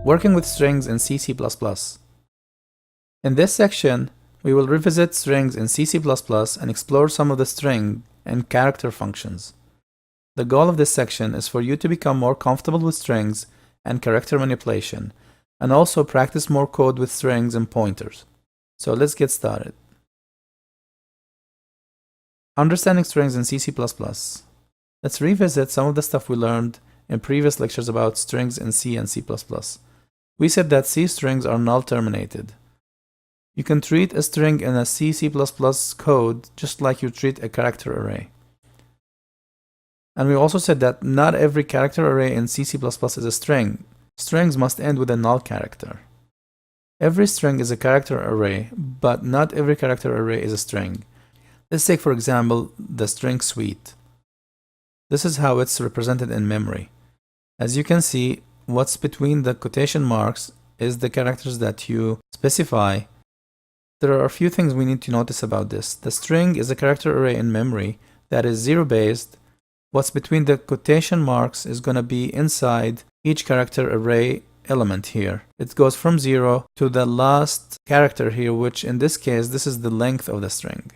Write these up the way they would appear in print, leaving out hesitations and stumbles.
Working with strings in C++. In this section, we will revisit strings in C++ and explore some of the string and character functions. The goal of this section is for you to become more comfortable with strings and character manipulation, and also practice more code with strings and pointers. So let's get started. Understanding strings in C++. Let's revisit some of the stuff we learned in previous lectures about strings in C and C++. We said that C strings are null terminated. You can treat a string in a C++ code just like you treat a character array. And we also said that not every character array in C++ is a string. Strings must end with a null character. Every string is a character array, but not every character array is a string. Let's take, for example, the string suite. This is how it's represented in memory. As you can see, what's between the quotation marks is the characters that you specify. There are a few things we need to notice about this. The string is a character array in memory that is zero-based. What's between the quotation marks is going to be inside each character array element here. It goes from 0 to the last character here, which in this case, this is the length of the string.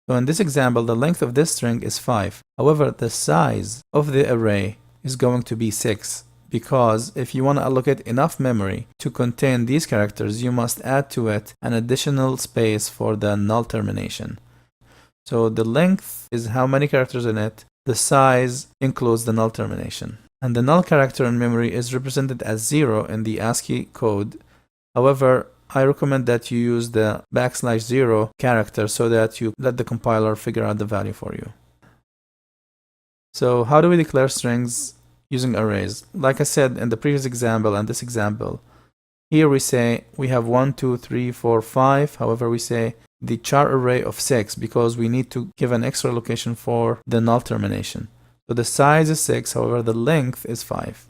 So in this example, the length of this string is 5. However, the size of the array is going to be 6, because if you want to allocate enough memory to contain these characters, you must add to it an additional space for the null termination. So the length is how many characters in it. The size includes the null termination. And the null character in memory is represented as 0 in the ASCII code. However, I recommend that you use the \0 character so that you let the compiler figure out the value for you. So how do we declare strings using arrays? Like I said in the previous example and this example, here we say we have 1, 2, 3, 4, 5. However, we say the char array of 6 because we need to give an extra location for the null termination. So the size is 6, however, the length is 5.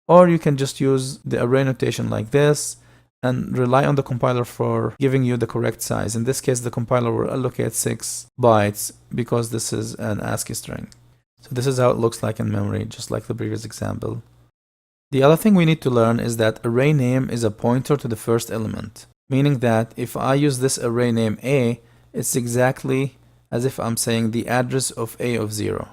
Or you can just use the array notation like this and rely on the compiler for giving you the correct size. In this case, the compiler will allocate 6 bytes because this is an ASCII string. So this is how it looks like in memory, just like the previous example. The other thing we need to learn is that array name is a pointer to the first element, meaning that if I use this array name A, it's exactly as if I'm saying the address of A of 0.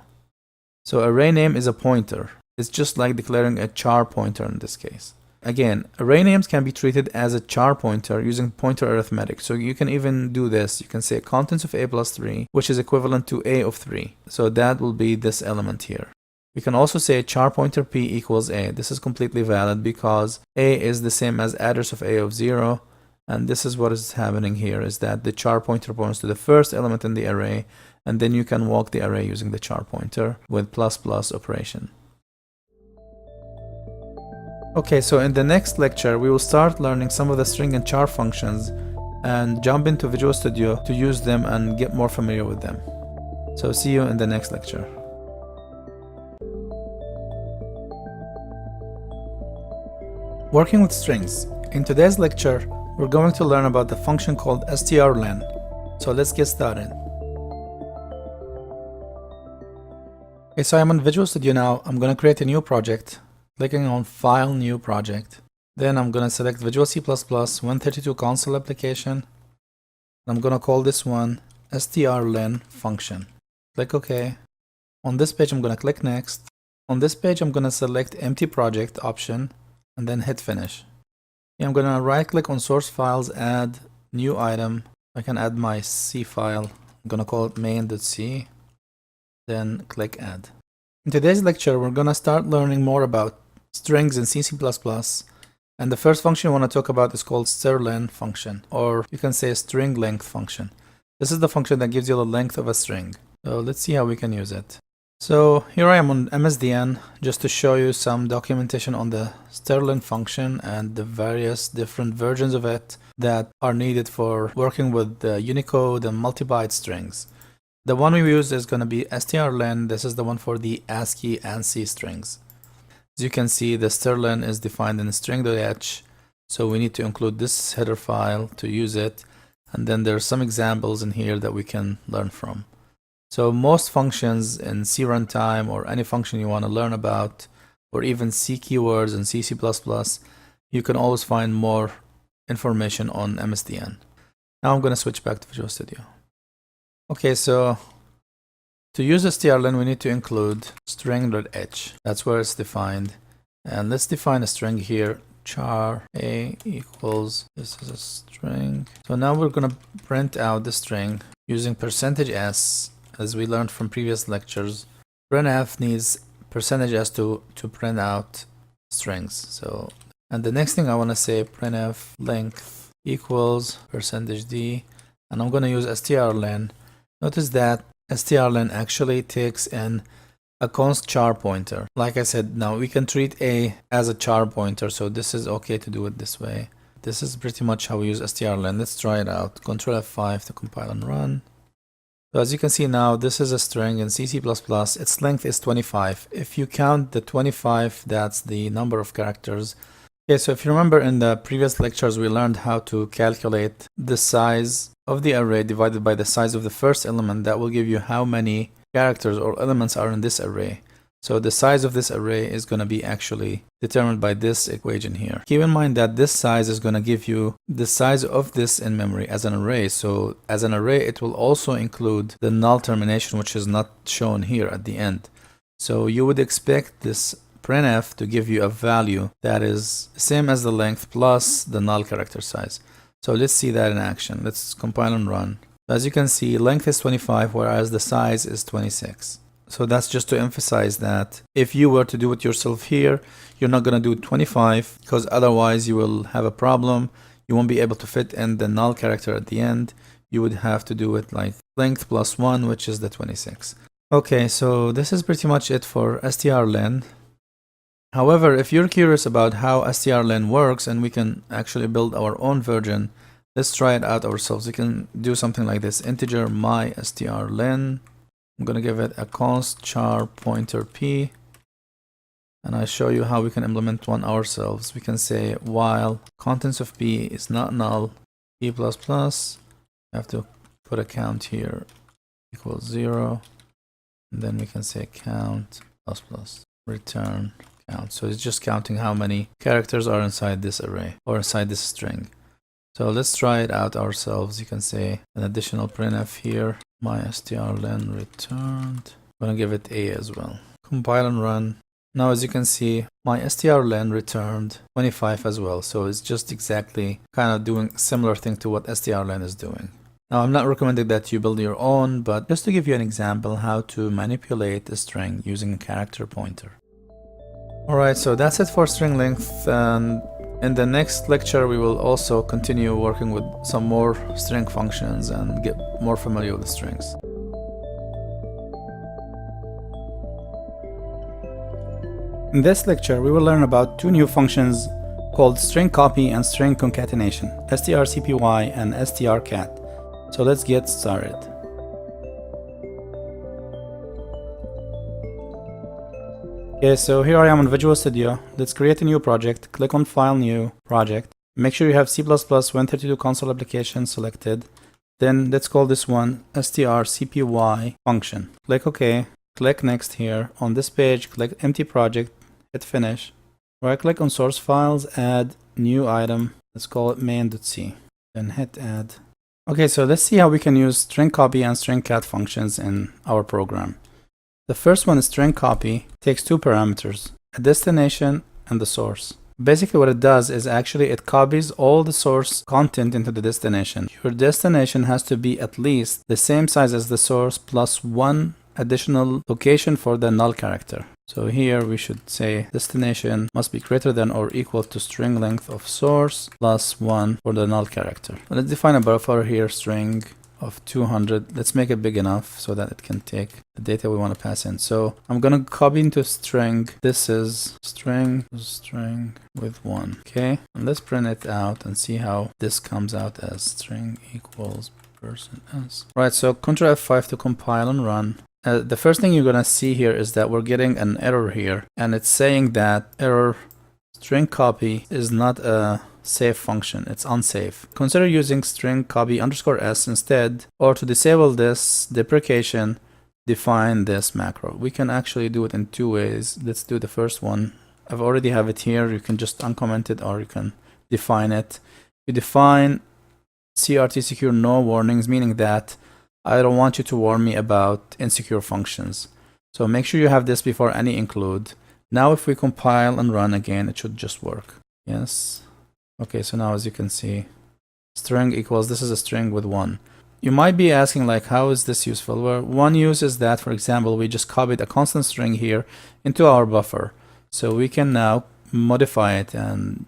So array name is a pointer. It's just like declaring a char pointer in this case. Again, array names can be treated as a char pointer using pointer arithmetic. So you can even do this. You can say contents of A plus 3, which is equivalent to A of 3. So that will be this element here. We can also say char pointer P equals A. This is completely valid because A is the same as address of A of 0. And this is what is happening here, is that the char pointer points to the first element in the array, and then you can walk the array using the char pointer with ++ operation. Okay, so in the next lecture, we will start learning some of the string and char functions and jump into Visual Studio to use them and get more familiar with them. So see you in the next lecture. Working with strings. In today's lecture, we're going to learn about the function called strlen. So let's get started. Okay, so I'm on Visual Studio now. I'm going to create a new project. Clicking on File, New Project. Then I'm going to select Visual C++ 132 console application. I'm going to call this one strlen function. Click OK. On this page, I'm going to click Next. On this page, I'm going to select Empty Project option and then hit Finish. I'm going to right click on Source Files, Add New Item. I can add my C file. I'm going to call it main.c. Then click Add. In today's lecture, we're going to start learning more about strings in C++, and the first function I want to talk about is called strlen function, or you can say string length function. This is the function that gives you the length of a string. So let's see how we can use it. So here I am on MSDN just to show you some documentation on the strlen function and the various different versions of it that are needed for working with the Unicode and multi-byte strings. The one we use is going to be strlen. This is the one for the ASCII and C strings. As you can see, the strlen is defined in string.h, so we need to include this header file to use it. And then there are some examples in here that we can learn from. So most functions in C runtime or any function you want to learn about, or even C keywords in C++, you can always find more information on MSDN. Now I'm going to switch back to Visual Studio. Okay, so to use strlen, we need to include string.h. That's where it's defined. And let's define a string here. Char a equals, this is a string. So now we're going to print out the string using %s, as we learned from previous lectures. printf needs %s to print out strings. So, and the next thing I want to say, printf length equals %d, and I'm going to use strlen. Notice that strlen actually takes in a const char pointer. Like I said, now we can treat a as a char pointer, so this is okay to do it this way. This is pretty much how we use strlen. Let's try it out. Control F5 to compile and run. So as you can see now, this is a string in C++. Its length is 25. If you count the 25, that's the number of characters. Okay, so if you remember in the previous lectures, we learned how to calculate the size of the array divided by the size of the first element. That will give you how many characters or elements are in this array. So the size of this array is going to be actually determined by this equation here. Keep in mind that this size is going to give you the size of this in memory as an array. So as an array, it will also include the null termination, which is not shown here at the end. So you would expect this printf to give you a value that is the same as the length plus the null character size. So let's see that in action. Let's compile and run. As you can see, length is 25, whereas the size is 26. So that's just to emphasize that if you were to do it yourself here, you're not going to do 25, because otherwise you will have a problem. You won't be able to fit in the null character at the end. You would have to do it like length plus 1, which is the 26. Okay, so this is pretty much it for strlen. However, if you're curious about how strlen works and we can actually build our own version, let's try it out ourselves. We can do something like this. Integer my strlen. I'm going to give it a const char pointer p. And I show you how we can implement one ourselves. We can say while contents of p is not null, p++, you have to put a count here equals 0. And then we can say count ++ return count. So it's just counting how many characters are inside this array or inside this string. So let's try it out ourselves. You can say an additional printf here. My strlen returned. I'm going to give it a as well. Compile and run. Now as you can see, my strlen returned 25 as well. So it's just exactly kind of doing a similar thing to what strlen is doing. Now I'm not recommending that you build your own, but just to give you an example how to manipulate a string using a character pointer. Alright, so that's it for string length, and in the next lecture we will also continue working with some more string functions and get more familiar with strings. In this lecture we will learn about two new functions called string copy and string concatenation, strcpy and strcat. So let's get started. Okay, so here I am on Visual Studio. Let's create a new project. Click on File, New, Project. Make sure you have C++ Win32 console application selected. Then let's call this one strcpy function. Click OK. Click Next here. On this page, click Empty Project. Hit Finish. Right click on Source Files, Add New Item. Let's call it main.c. Then hit Add. Okay, so let's see how we can use string copy and string cat functions in our program. The first one is string copy. Takes two parameters, a destination and the source. Basically what it does is actually it copies all the source content into the destination. Your destination has to be at least the same size as the source plus one additional location for the null character. So here we should say destination must be greater than or equal to string length of source plus 1 for the null character. Let's define a buffer here, string of 200. Let's make it big enough so that it can take the data we want to pass in. So I'm going to copy into string. This is string with 1. Okay, and let's print it out and see how this comes out as string equals %s. Right, so Ctrl F5 to compile and run. The first thing you're going to see here is that we're getting an error here, and it's saying that error string copy is not a safe function, it's unsafe. Consider using string copy _s instead, or to disable this deprecation, define this macro. We can actually do it in two ways. Let's do the first one I've already have it here. You can just uncomment it or you can define it. You define CRT secure no warnings, meaning that I don't want you to warn me about insecure functions. So make sure you have this before any include. Now if we compile and run again, it should just work. Yes. Okay, so now as you can see, string equals, this is a string with 1. You might be asking, like, how is this useful? Well, one use is that, for example, we just copied a constant string here into our buffer. So we can now modify it, and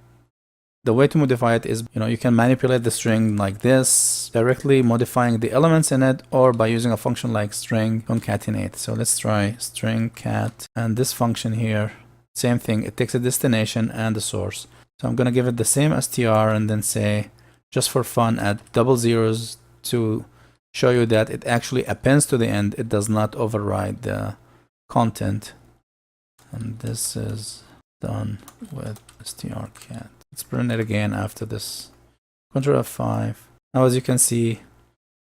the way to modify it is, you can manipulate the string like this, directly modifying the elements in it, or by using a function like string concatenate. So let's try strcat, and this function here, same thing, it takes a destination and the source. So I'm going to give it the same str and then say, just for fun, add double zeros to show you that it actually appends to the end. It does not override the content. And this is done with strcat. Let's print it again after this. Ctrl F5. Now as you can see,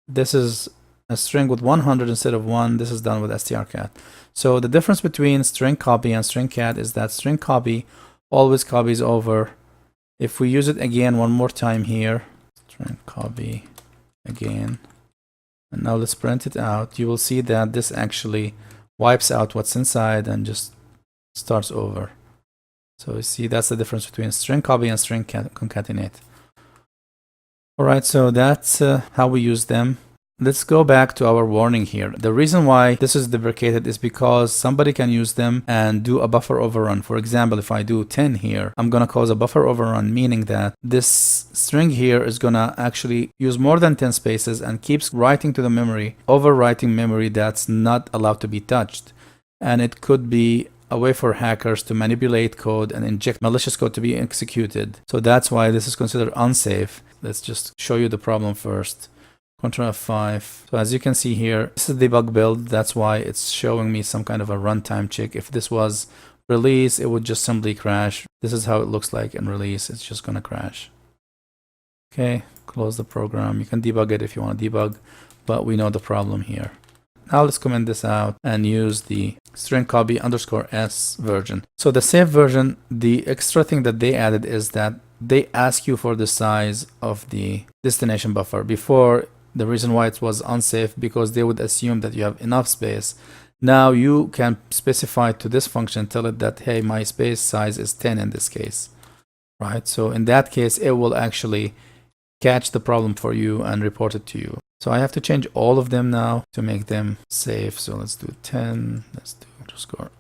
this is a string with 100 instead of 1. This is done with strcat. So the difference between string copy and string cat is that string copy always copies over. If we use it again one more time here, string copy again, and now let's print it out, you will see that this actually wipes out what's inside and just starts over. So you see, that's the difference between string copy and string concatenate. Alright, so that's how we use them. Let's go back to our warning here. The reason why this is deprecated is because somebody can use them and do a buffer overrun. For example, if I do 10 here, I'm going to cause a buffer overrun, meaning that this string here is going to actually use more than 10 spaces and keeps writing to the memory, overwriting memory that's not allowed to be touched. And it could be a way for hackers to manipulate code and inject malicious code to be executed. So that's why this is considered unsafe. Let's just show you the problem first. Ctrl F5. So as you can see here, this is the debug build. That's why it's showing me some kind of a runtime check. If this was release, it would just simply crash. This is how it looks like in release. It's just going to crash. Okay, close the program. You can debug it if you want to debug, but we know the problem here. Now let's comment this out and use the string copy _s version. So the safe version, the extra thing that they added is that they ask you for the size of the destination buffer. Before, the reason why it was unsafe, because they would assume that you have enough space. Now you can specify to this function, tell it that, hey, my space size is 10 in this case, right? So in that case, it will actually catch the problem for you and report it to you. So I have to change all of them now to make them safe. So let's do 10. Let's do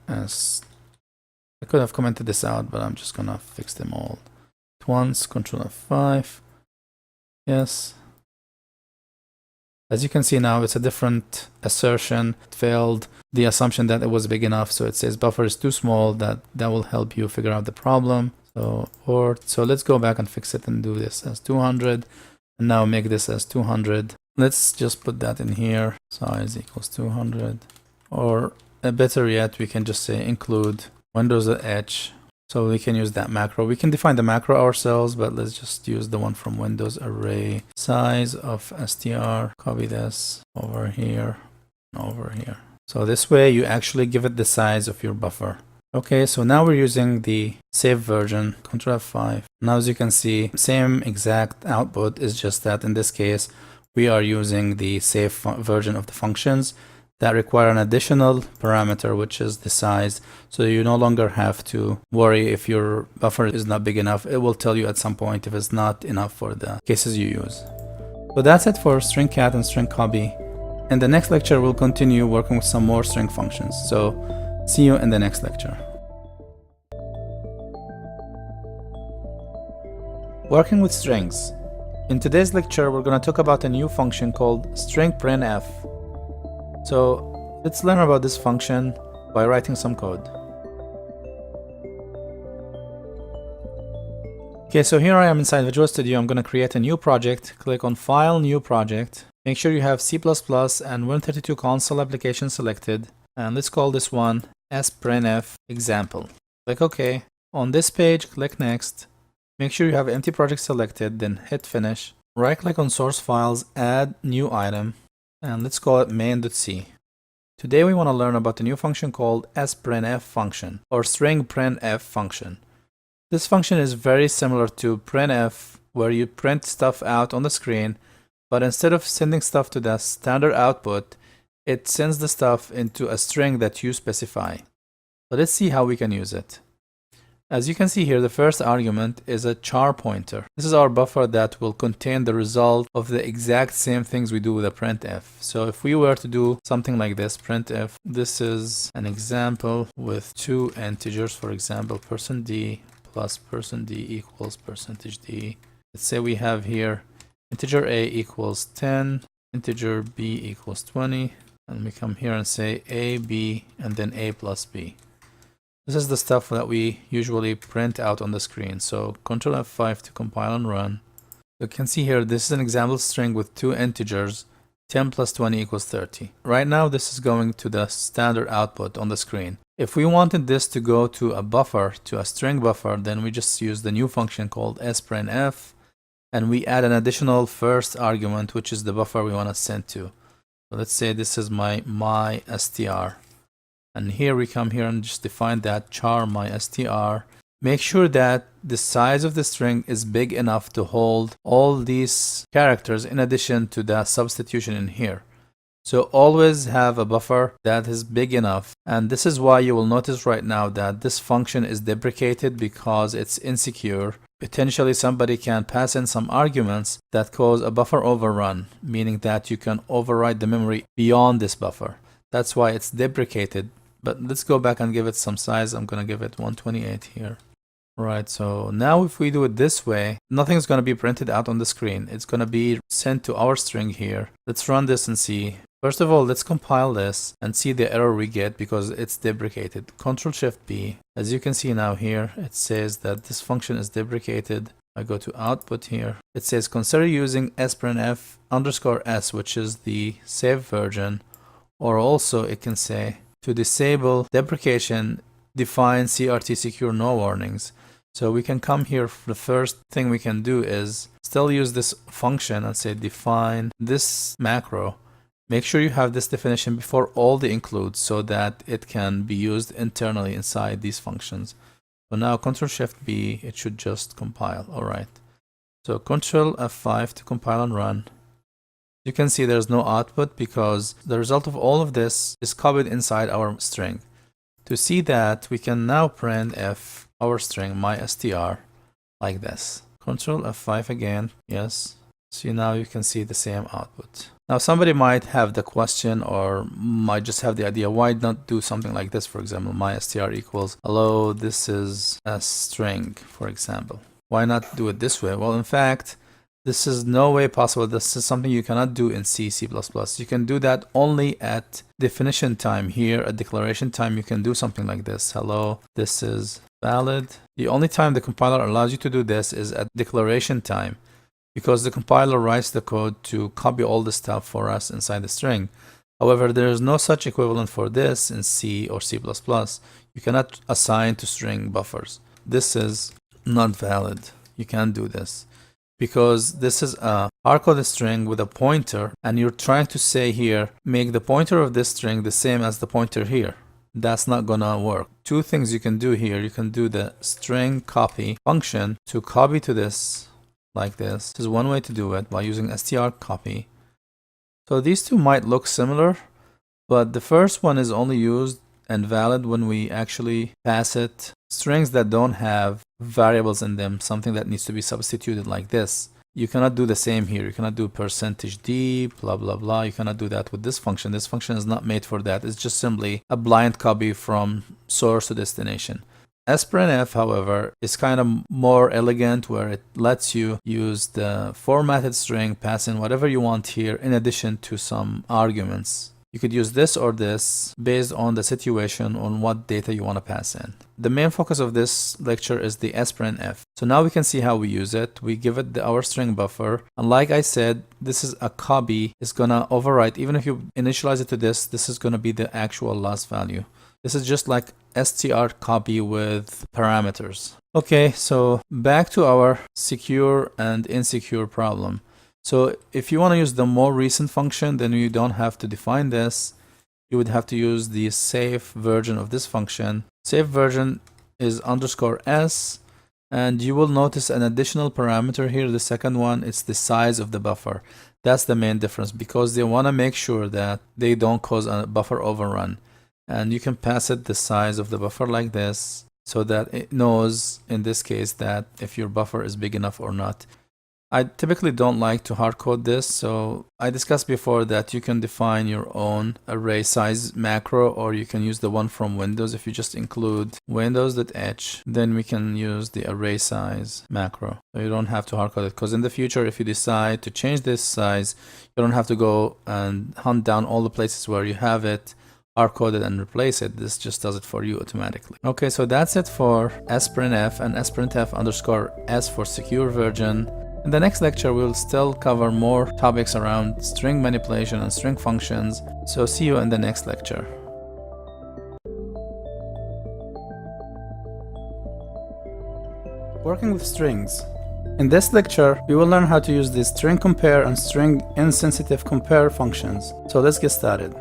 _s. I could have commented this out, but I'm just gonna fix them all at once. Ctrl F5. Yes. As you can see now, it's a different assertion. It failed the assumption that it was big enough. So it says buffer is too small. That will help you figure out the problem. So let's go back and fix it and do this as 200. And now make this as 200. Let's just put that in here. Size equals 200. Or better yet, we can just say include Windows@H. So we can use that macro. We can define the macro ourselves, but let's just use the one from Windows array. Size of str, copy this over here, over here. So this way you actually give it the size of your buffer. Okay, so now we're using the safe version, Ctrl F5. Now as you can see, same exact output, is just that in this case, we are using the safe version of the functions that require an additional parameter, which is the size. So you no longer have to worry if your buffer is not big enough. It will tell you at some point if it's not enough for the cases you use. So that's it for string cat and string copy. In the next lecture, we'll continue working with some more string functions. So see you in the next lecture. Working with strings. In today's lecture, we're going to talk about a new function called strcpy. So let's learn about this function by writing some code. Okay, so here I am inside Visual Studio. I'm going to create a new project. Click on File, New Project. Make sure you have C++ and Win32 console application selected. And let's call this one strnf example. Click OK. On this page, click Next. Make sure you have empty project selected, then hit Finish. Right-click on Source Files, Add New Item. And let's call it main.c. Today we want to learn about a new function called strnf function or string printf function. This function is very similar to printf, where you print stuff out on the screen, but instead of sending stuff to the standard output, it sends the stuff into a string that you specify. So let's see how we can use it. As you can see here, the first argument is a char pointer. This is our buffer that will contain the result of the exact same things we do with a printf. So if we were to do something like this, printf, this is an example with two integers, for example, %d plus %d equals %d. Let's say we have here integer a equals 10, integer b equals 20, and we come here and say a, b, and then a plus b. This is the stuff that we usually print out on the screen. So Ctrl F5 to compile and run. You can see here, this is an example string with two integers, 10 plus 20 equals 30. Right now, this is going to the standard output on the screen. If we wanted this to go to a buffer, to a string buffer, then we just use the new function called strnf, and we add an additional first argument, which is the buffer we want to send to. So let's say this is my str. And here we come here and just define that char my_str. Make sure that the size of the string is big enough to hold all these characters in addition to the substitution in here. So always have a buffer that is big enough. And this is why you will notice right now that this function is deprecated because it's insecure. Potentially somebody can pass in some arguments that cause a buffer overrun, meaning that you can override the memory beyond this buffer. That's why it's deprecated. But let's go back and give it some size. I'm going to give it 128 here. Right, so now if we do it this way, nothing's going to be printed out on the screen. It's going to be sent to our string here. Let's run this and see. First of all, let's compile this and see the error we get because it's deprecated. Ctrl+Shift+B. As you can see now here, it says that this function is deprecated. I go to output here. It says consider using strnf_s, which is the saved version, or also it can say to disable deprecation, define CRT secure no warnings. So we can come here. The first thing we can do is still use this function and say define this macro. Make sure you have this definition before all the includes so that it can be used internally inside these functions. So now Ctrl+Shift+B, it should just compile. All right. So Ctrl F5 to compile and run. You can see there's no output because the result of all of this is copied inside our string. To see that, we can now print f our string my_str like this. Ctrl F5 again. Yes. So now you can see the same output. Now somebody might have the question or might just have the idea, why not do something like this? For example, my_str equals hello, this is a string, for example. Why not do it this way? Well, in fact, this is no way possible. This is something you cannot do in C, C++. You can do that only at definition time. Here at declaration time, you can do something like this. Hello, this is valid. The only time the compiler allows you to do this is at declaration time, because the compiler writes the code to copy all the stuff for us inside the string. However, there is no such equivalent for this in C or C++. You cannot assign to string buffers. This is not valid. You can't do this, because this is a hardcoded string with a pointer, and you're trying to say here, make the pointer of this string the same as the pointer here. That's not gonna work. Two things you can do here. You can do the string copy function to copy to this like this. This is one way to do it by using strcpy. So these two might look similar, but the first one is only used and valid when we actually pass it strings that don't have variables in them, something that needs to be substituted like this. You cannot do the same here. You cannot do %d, blah, blah, blah. You cannot do that with this function. This function is not made for that. It's just simply a blind copy from source to destination. strnf, however, is kind of more elegant, where it lets you use the formatted string, pass in whatever you want here in addition to some arguments. You could use this or this based on the situation, on what data you want to pass in. The main focus of this lecture is the strnf. So now we can see how we use it. We give it our string buffer. And like I said, this is a copy. It's going to overwrite. Even if you initialize it to this is going to be the actual last value. This is just like strcpy with parameters. Okay, so back to our secure and insecure problem. So if you want to use the more recent function, then you don't have to define this. you would have to use the safe version of this function. Safe version is _s, and you will notice an additional parameter here. The second one, it's the size of the buffer. That's the main difference, because they want to make sure that they don't cause a buffer overrun. And you can pass it the size of the buffer like this, so that it knows in this case that if your buffer is big enough or not. I typically don't like to hard code this, so I discussed before that you can define your own array size macro, or you can use the one from Windows. If you just include windows.h, then we can use the array size macro. So you don't have to hard code it, because in the future, if you decide to change this size, you don't have to go and hunt down all the places where you have it, hard code it and replace it. This just does it for you automatically. Okay, so that's it for sprintf and sprintf_s for secure version. In the next lecture, we'll still cover more topics around string manipulation and string functions. So see you in the next lecture. Working with strings. In this lecture, we will learn how to use the string compare and string insensitive compare functions. So let's get started.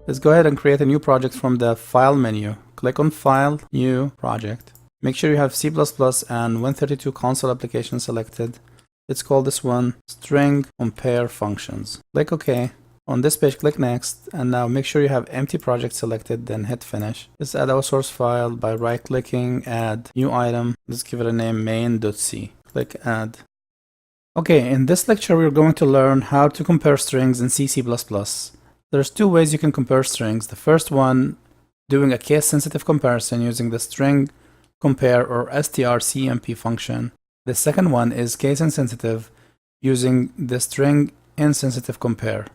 Let's go ahead and create a new project from the File menu. Click on File, New, Project. Make sure you have C++ and Win32 console application selected. Let's call this one String Compare Functions. Click OK. On this page, click Next. And now make sure you have empty project selected, then hit Finish. Let's add our source file by right-clicking, Add, New Item. Let's give it a name, main.c. Click Add. Okay, in this lecture, we're going to learn how to compare strings in C++. There's two ways you can compare strings. The first one, doing a case-sensitive comparison using the string compare or strcmp function. The second one is case insensitive using the string insensitive compare.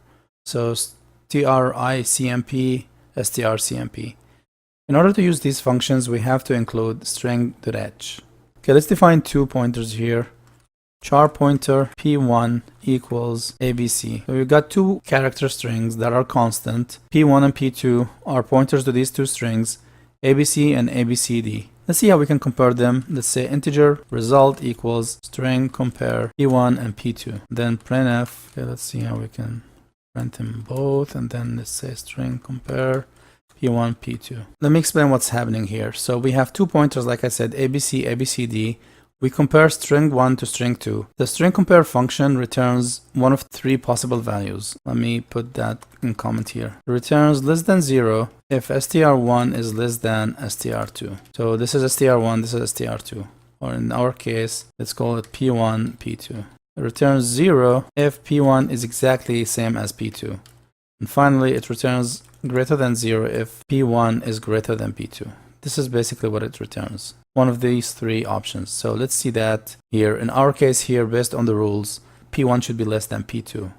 So stricmp, strcmp. In order to use these functions, we have to include string.h. Okay, let's define two pointers here. Char pointer p1 equals abc. So we've got two character strings that are constant. p1 and p2 are pointers to these two strings, abc and abcd. Let's see how we can compare them. Let's say integer result equals string compare p1 and p2. Then printf. Okay, let's see how we can print them both. And then let's say string compare p1, p2. Let me explain what's happening here. So we have two pointers, like I said, abc, abcd. We compare string 1 to string 2. The string compare function returns one of three possible values. Let me put that in comment here. It returns less than 0 if str1 is less than str2. So this is str1, this is str2. Or in our case, let's call it p1, p2. It returns 0 if p1 is exactly the same as p2. And finally, it returns greater than 0 if p1 is greater than p2. This is basically what it returns. One of these three options. So let's see that here. In our case here, based on the rules, p1 should be less than p2.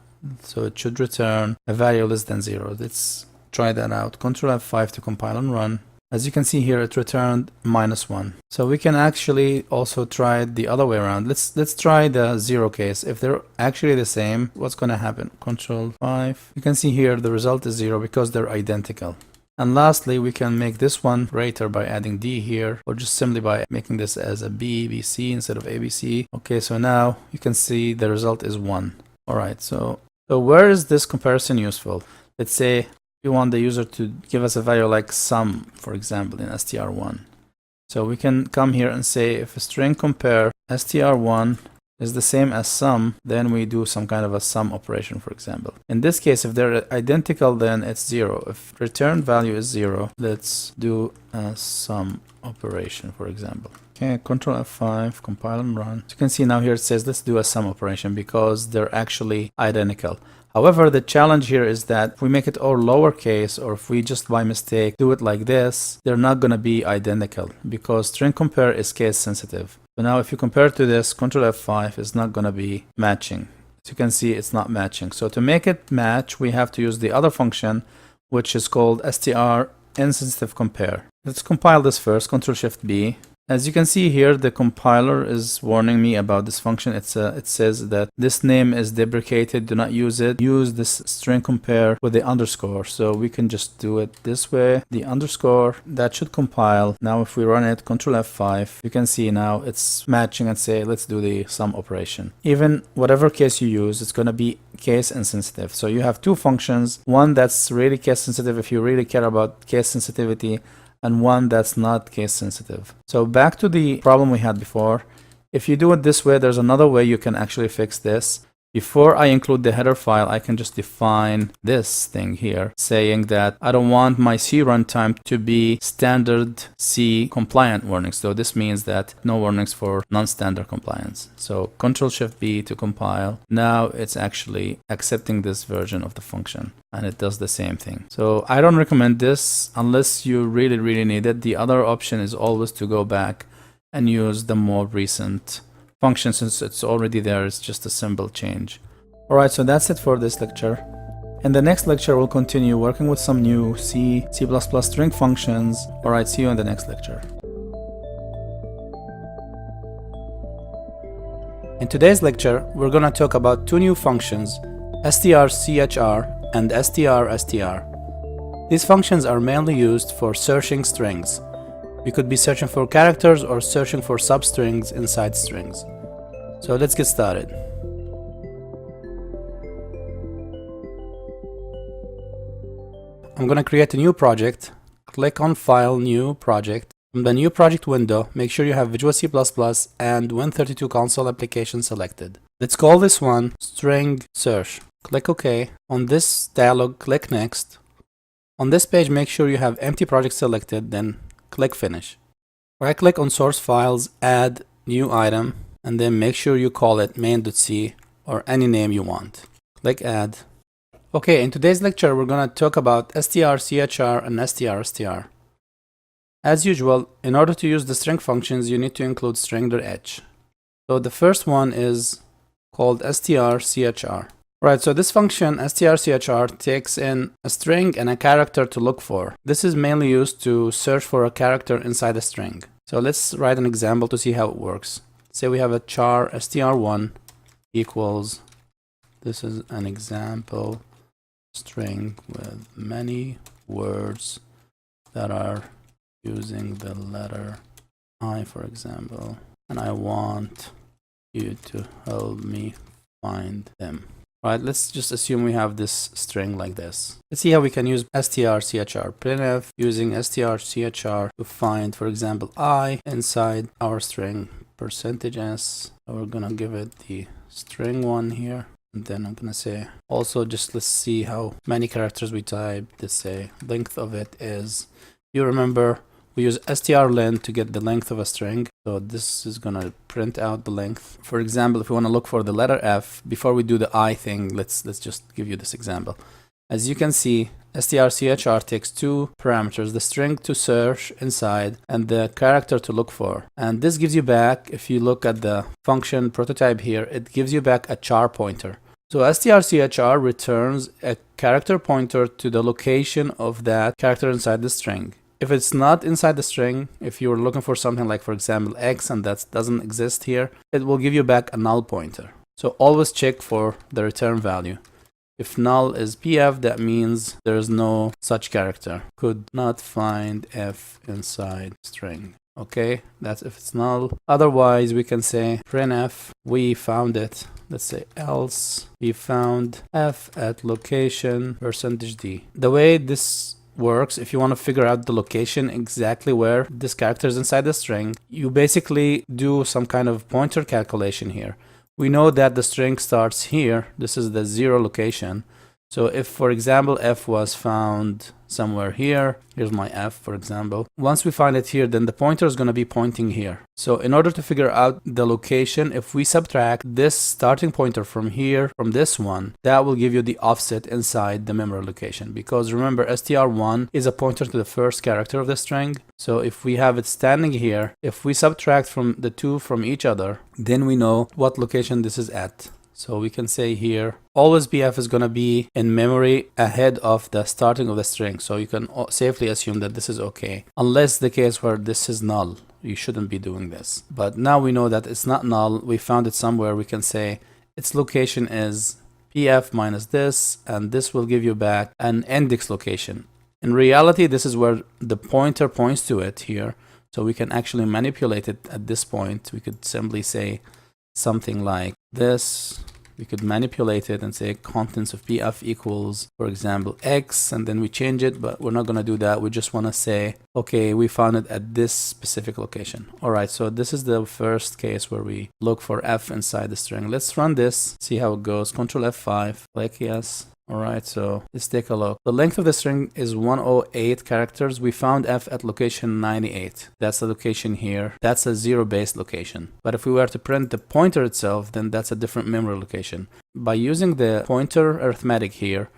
So it should return a value less than 0. Let's try that out. Ctrl F5 to compile and run. As you can see here, it returned -1. So we can actually also try it the other way around. Let's try the 0 case. If they're actually the same, what's going to happen? Ctrl 5. You can see here the result is 0 because they're identical. And lastly, we can make this one greater by adding D here, or just simply by making this as a B, BC instead of ABC. Okay, so now you can see the result is 1. All right, so where is this comparison useful? Let's say we want the user to give us a value like sum, for example, in str1. So we can come here and say if a string compare str1 is the same as sum, then we do some kind of a sum operation, for example. In this case, if they're identical, then it's 0. If return value is 0, let's do a sum operation, for example. Okay, Ctrl F5, compile and run. So you can see now here it says let's do a sum operation because they're actually identical. However, the challenge here is that if we make it all lowercase, or if we just by mistake do it like this, they're not going to be identical because string compare is case sensitive. So now if you compare to this, Ctrl F5 is not going to be matching. As you can see, it's not matching. So to make it match, we have to use the other function, which is called str insensitive compare. Let's compile this first, Ctrl Shift B. As you can see here, the compiler is warning me about this function. It says that this name is deprecated, do not use it. Use this string compare with the underscore. So we can just do it this way, the underscore, that should compile. Now if we run it, Control F5, you can see now it's matching and say, let's do the sum operation. Even whatever case you use, it's going to be case insensitive. So you have two functions, one that's really case sensitive if you really care about case sensitivity, and one that's not case sensitive. So back to the problem we had before. If you do it this way, there's another way you can actually fix this. Before I include the header file, I can just define this thing here, saying that I don't want my C runtime to be standard C compliant warnings. So this means that no warnings for non-standard compliance. So Ctrl+Shift+B to compile. Now it's actually accepting this version of the function, and it does the same thing. So I don't recommend this unless you really need it. The other option is always to go back and use the more recent function. Since it's already there, it's just a simple change. Alright, so that's it for this lecture. In the next lecture, we'll continue working with some new C, C++ string functions. Alright, see you in the next lecture. In today's lecture, we're going to talk about two new functions, strchr and strstr. These functions are mainly used for searching strings. We could be searching for characters or searching for substrings inside strings. So let's get started. I'm going to create a new project. Click on File, New Project. From the New Project window, make sure you have Visual C++ and Win32 console application selected. Let's call this one String Search. Click OK. On this dialog, click Next. On this page, make sure you have Empty Project selected, then click Finish. Right-click on Source Files, Add New Item, and then make sure you call it main.c or any name you want. Click Add. Okay, in today's lecture, we're going to talk about strchr and strstr. As usual, in order to use the string functions, you need to include string.h. So the first one is called strchr. Right, so this function strchr takes in a string and a character to look for. This is mainly used to search for a character inside a string. So let's write an example to see how it works. Say we have a char str1 equals, this is an example string with many words that are using the letter I, for example, and I want you to help me find them. Right, let's just assume we have this string like this. Let's see how we can use strchr printf using strchr to find, for example, I inside our string %s. We're gonna give it the string one here, and then I'm gonna say also just let's see how many characters we type. Let's say length of it is, you remember we use strlen to get the length of a string. So this is gonna print out the length. For example, if we want to look for the letter F, before we do the I thing, let's just give you this example. As you can see, strchr takes two parameters, the string to search inside and the character to look for. And this gives you back, if you look at the function prototype here, it gives you back a char pointer. So strchr returns a character pointer to the location of that character inside the string. If it's not inside the string, if you're looking for something like, for example, X, and that doesn't exist here, it will give you back a null pointer. So always check for the return value. If null is PF, that means there is no such character. Could not find F inside string. Okay, that's if it's null. Otherwise, we can say printf, we found it. Let's say else, we found F at location %d. The way this works, if you want to figure out the location exactly where this character is inside the string, you basically do some kind of pointer calculation here. We know that the string starts here. This is the 0 location. So if, for example, F was found somewhere here, here's my F, for example. Once we find it here, then the pointer is going to be pointing here. So in order to figure out the location, if we subtract this starting pointer from here, from this one, that will give you the offset inside the memory location. Because remember, str1 is a pointer to the first character of the string. So if we have it standing here, if we subtract from the two from each other, then we know what location this is at. So we can say here, always PF is going to be in memory ahead of the starting of the string. So you can safely assume that this is okay, unless the case where this is null. You shouldn't be doing this. But now we know that it's not null. We found it somewhere. We can say its location is PF minus this, and this will give you back an index location. In reality, this is where the pointer points to it here. So we can actually manipulate it at this point. We could simply say something like this. We could manipulate it and say contents of PF equals, for example, X, and then we change it, but we're not going to do that. We just want to say, okay, we found it at this specific location. All right, so this is the first case where we look for F inside the string. Let's run this, see how it goes. Control F5, click yes. All right, so let's take a look. The length of the string is 108 characters. We found F at location 98. That's the location here. That's a zero-based location. But if we were to print the pointer itself, then that's a different memory location. By using the pointer arithmetic here,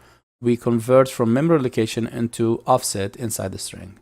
we convert from memory location into offset inside the string.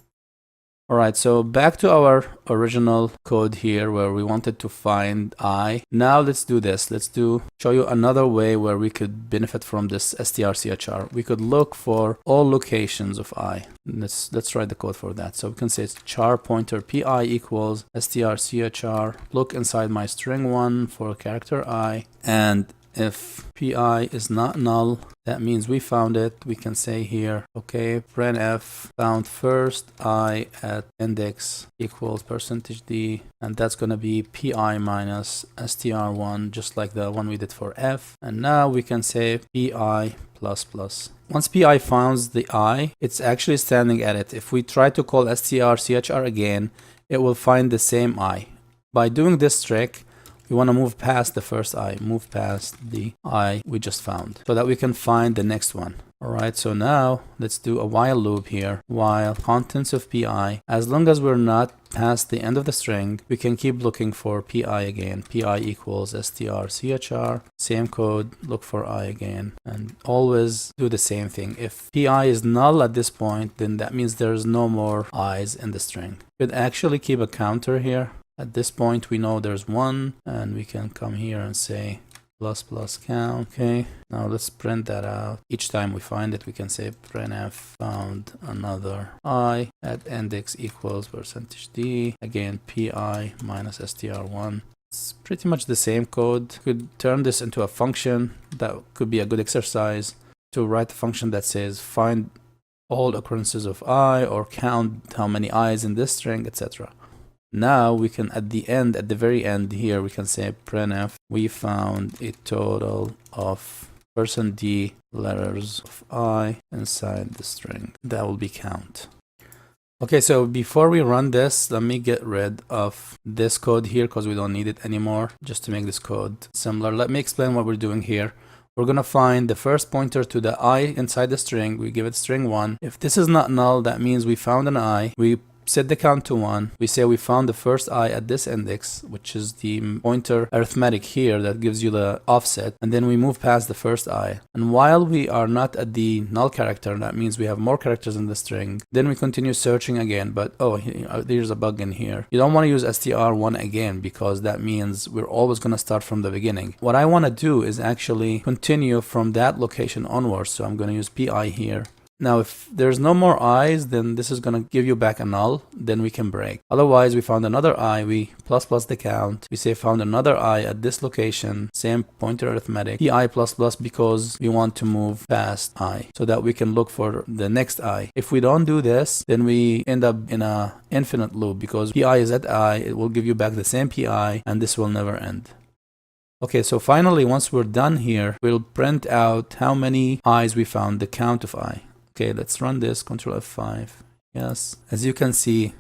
All right, so back to our original code here where we wanted to find I. Now let's do this. Let's show you another way where we could benefit from this strchr. We could look for all locations of I. Let's write the code for that. So we can say it's char pointer pi equals strchr. Look inside my string 1 for character I, and if pi is not null, that means we found it. We can say here, okay, printf found first I at index equals %d, and that's going to be pi minus str1, just like the one we did for f. And now we can say pi plus plus. Once pi finds the I, it's actually standing at it. If we try to call strchr again, it will find the same I. By doing this trick, we want to move past the first I, move past the I we just found, so that we can find the next one. All right, so now let's do a while loop here. While contents of pi, as long as we're not past the end of the string, we can keep looking for pi again. Pi equals strchr, same code, look for I again, and always do the same thing. If pi is null at this point, then that means there's no more i's in the string. We could actually keep a counter here. At this point, we know there's 1, and we can come here and say plus plus count. Okay, now let's print that out. Each time we find it, we can say printf found another I at index equals %d. Again, pi minus str1. It's pretty much the same code. You could turn this into a function. That could be a good exercise to write a function that says find all occurrences of I, or count how many i's in this string, etc. Now we can, at the very end here, we can say printf, we found a total of %d letters of I inside the string. That will be count. Okay, so before we run this, let me get rid of this code here because we don't need it anymore, just to make this code similar. Let me explain what we're doing here. We're going to find the first pointer to the I inside the string. We give it string 1. If this is not null, that means we found an I. We set the count to 1. We say we found the first I at this index, which is the pointer arithmetic here that gives you the offset, and then we move past the first I. And while we are not at the null character, that means we have more characters in the string, then we continue searching again. But oh, there's a bug in here. You don't want to use str1 again, because that means we're always going to start from the beginning. What I want to do is actually continue from that location onwards, so I'm going to use pi here. Now, if there's no more i's, then this is going to give you back a null, then we can break. Otherwise, we found another I, we plus the count. We say found another I at this location, same pointer arithmetic, pi plus because we want to move past I, so that we can look for the next I. If we don't do this, then we end up in a infinite loop, because pi is at I, it will give you back the same pi, and this will never end. Okay, so finally, once we're done here, we'll print out how many i's we found, the count of I. Okay, let's run this, Control F5. Yes, as you can see,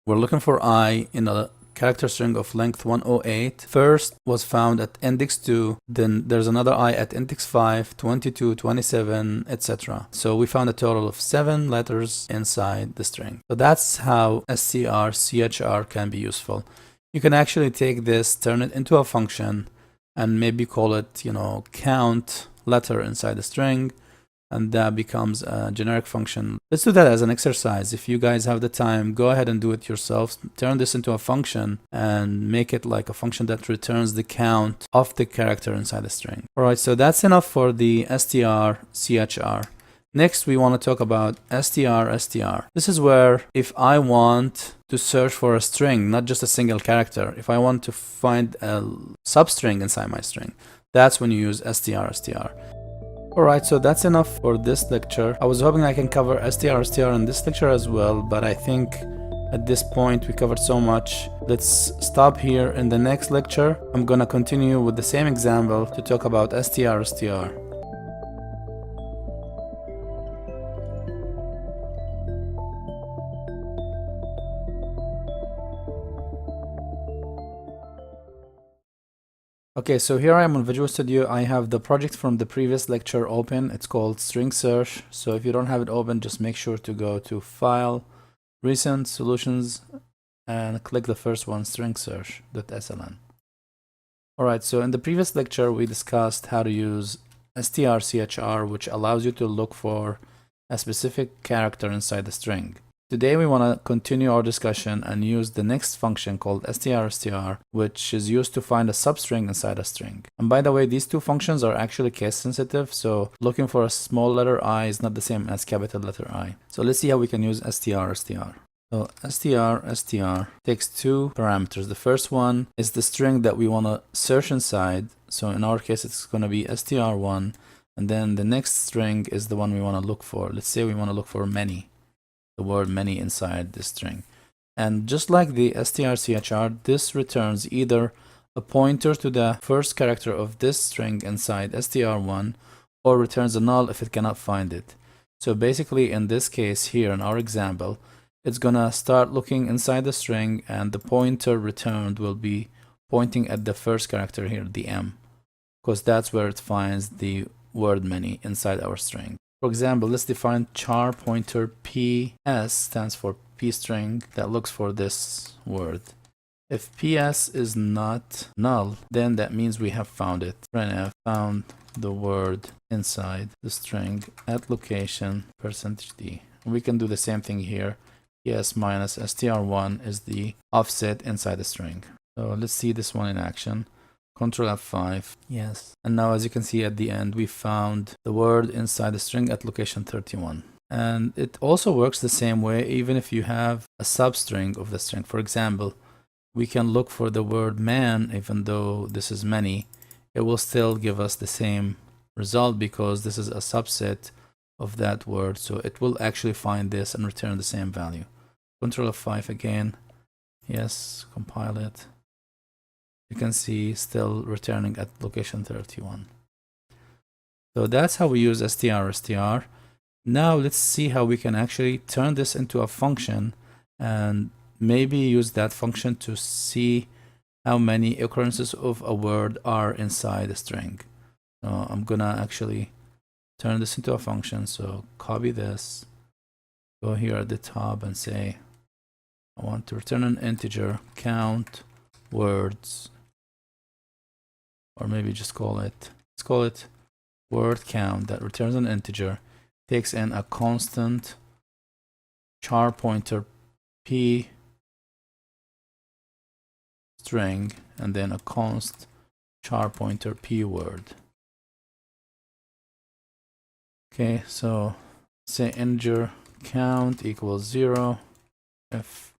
we're looking for I in a character string of length 108. First was found at index 2, then there's another I at index 5, 22, 27, etc. So we found a total of 7 letters inside the string. So that's how strchr can be useful. You can actually take this, turn it into a function, and maybe call it, count letter inside the string. and that becomes a generic function. Let's do that as an exercise. If you guys have the time, go ahead and do it yourselves. Turn this into a function and make it like a function that returns the count of the character inside the string. All right, so that's enough for the strchr. Next, we want to talk about strstr. This is where if I want to search for a string, not just a single character, if I want to find a substring inside my string, that's when you use strstr. Alright, so that's enough for this lecture. I was hoping I can cover strstr in this lecture as well, but I think at this point we covered so much. Let's stop here. In the next lecture, I'm gonna continue with the same example to talk about strstr. Okay, so here I am on Visual Studio. I have the project from the previous lecture open. It's called String Search. So if you don't have it open, just make sure to go to File, Recent Solutions, and click the first one, stringsearch.sln. Alright, so in the previous lecture, we discussed how to use strchr, which allows you to look for a specific character inside the string. Today we want to continue our discussion and use the next function called strstr, which is used to find a substring inside a string. And by the way, these two functions are actually case sensitive, so looking for a small letter I is not the same as capital letter I. So let's see how we can use strstr. So strstr takes two parameters. The first one is the string that we want to search inside. So in our case, it's going to be str1, and then the next string is the one we want to look for. Let's say we want to look for many. The word many inside the string. And just like the strchr, this returns either a pointer to the first character of this string inside str1 or returns a null if it cannot find it. So basically in this case here in our example, it's gonna start looking inside the string and the pointer returned will be pointing at the first character here, the m, because that's where it finds the word many inside our string. For example, let's define char pointer ps stands for p string that looks for this word. If ps is not null, then that means we have found it. Printf found the word inside the string at location %d. We can do the same thing here. ps minus str1 is the offset inside the string. So let's see this one in action. Control F5, yes. And now as you can see at the end, we found the word inside the string at location 31. And it also works the same way even if you have a substring of the string. For example, we can look for the word man, even though this is many, it will still give us the same result because this is a subset of that word. So it will actually find this and return the same value. Control F5 again, yes, compile it. You can see still returning at location 31. So that's how we use strstr. Now let's see how we can actually turn this into a function and maybe use that function to see how many occurrences of a word are inside a string. So I'm gonna actually turn this into a function. So copy this, go here at the top and say, I want to return an integer, count words. Or maybe just let's call it word count that returns an integer, takes in a constant char pointer p string, and then a const char pointer p word. Okay, so say integer count equals 0 if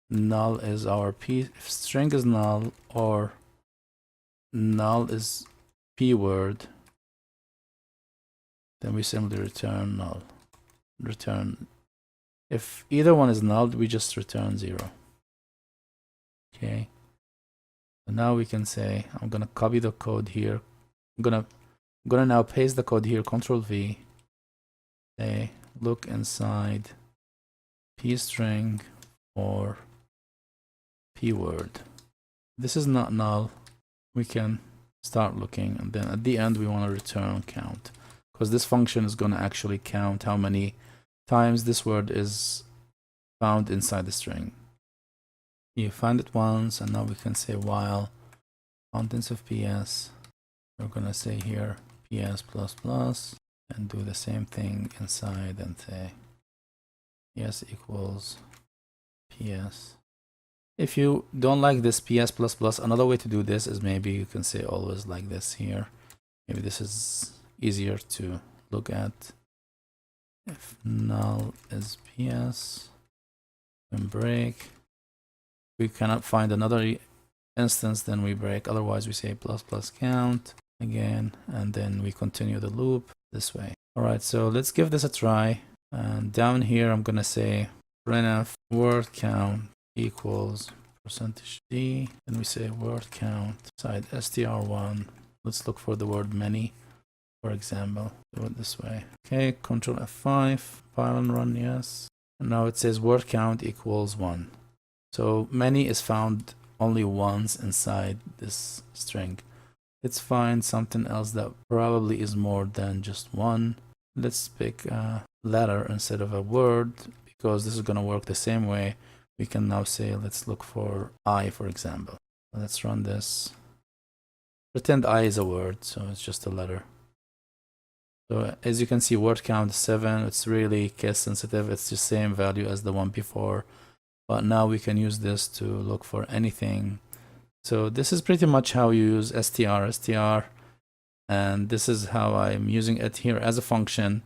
null is our p, if string is null or null is p word, then we simply return null. Return if either one is null, we just return 0. Okay, so now we can say I'm gonna copy the code here. I'm gonna now paste the code here, Control V, say look inside p string or p word. This is not null, we can start looking, and then at the end we want to return count because this function is going to actually count how many times this word is found inside the string. You find it once, and now we can say while contents of ps, we're going to say here ps plus plus and do the same thing inside and say PS equals PS. If you don't like this PS plus plus, another way to do this is maybe you can say always like this here. Maybe this is easier to look at. If null is PS, then break. We cannot find another instance, then we break. Otherwise, we say plus plus count again, and then we continue the loop this way. All right, so let's give this a try. And down here, I'm gonna say printf word count equals %d. Then we say word count side str1. Let's look for the word many, for example. Do it this way. Okay, Control F5, file and run, yes. And now it says word count equals 1. So many is found only once inside this string. Let's find something else that probably is more than just one. Let's pick a letter instead of a word, because this is going to work the same way. We can now say, let's look for I, for example. Let's run this. Pretend I is a word, so it's just a letter. So as you can see, word count is 7. It's really case sensitive. It's the same value as the one before. But now we can use this to look for anything. So this is pretty much how you use strstr. And this is how I'm using it here as a function.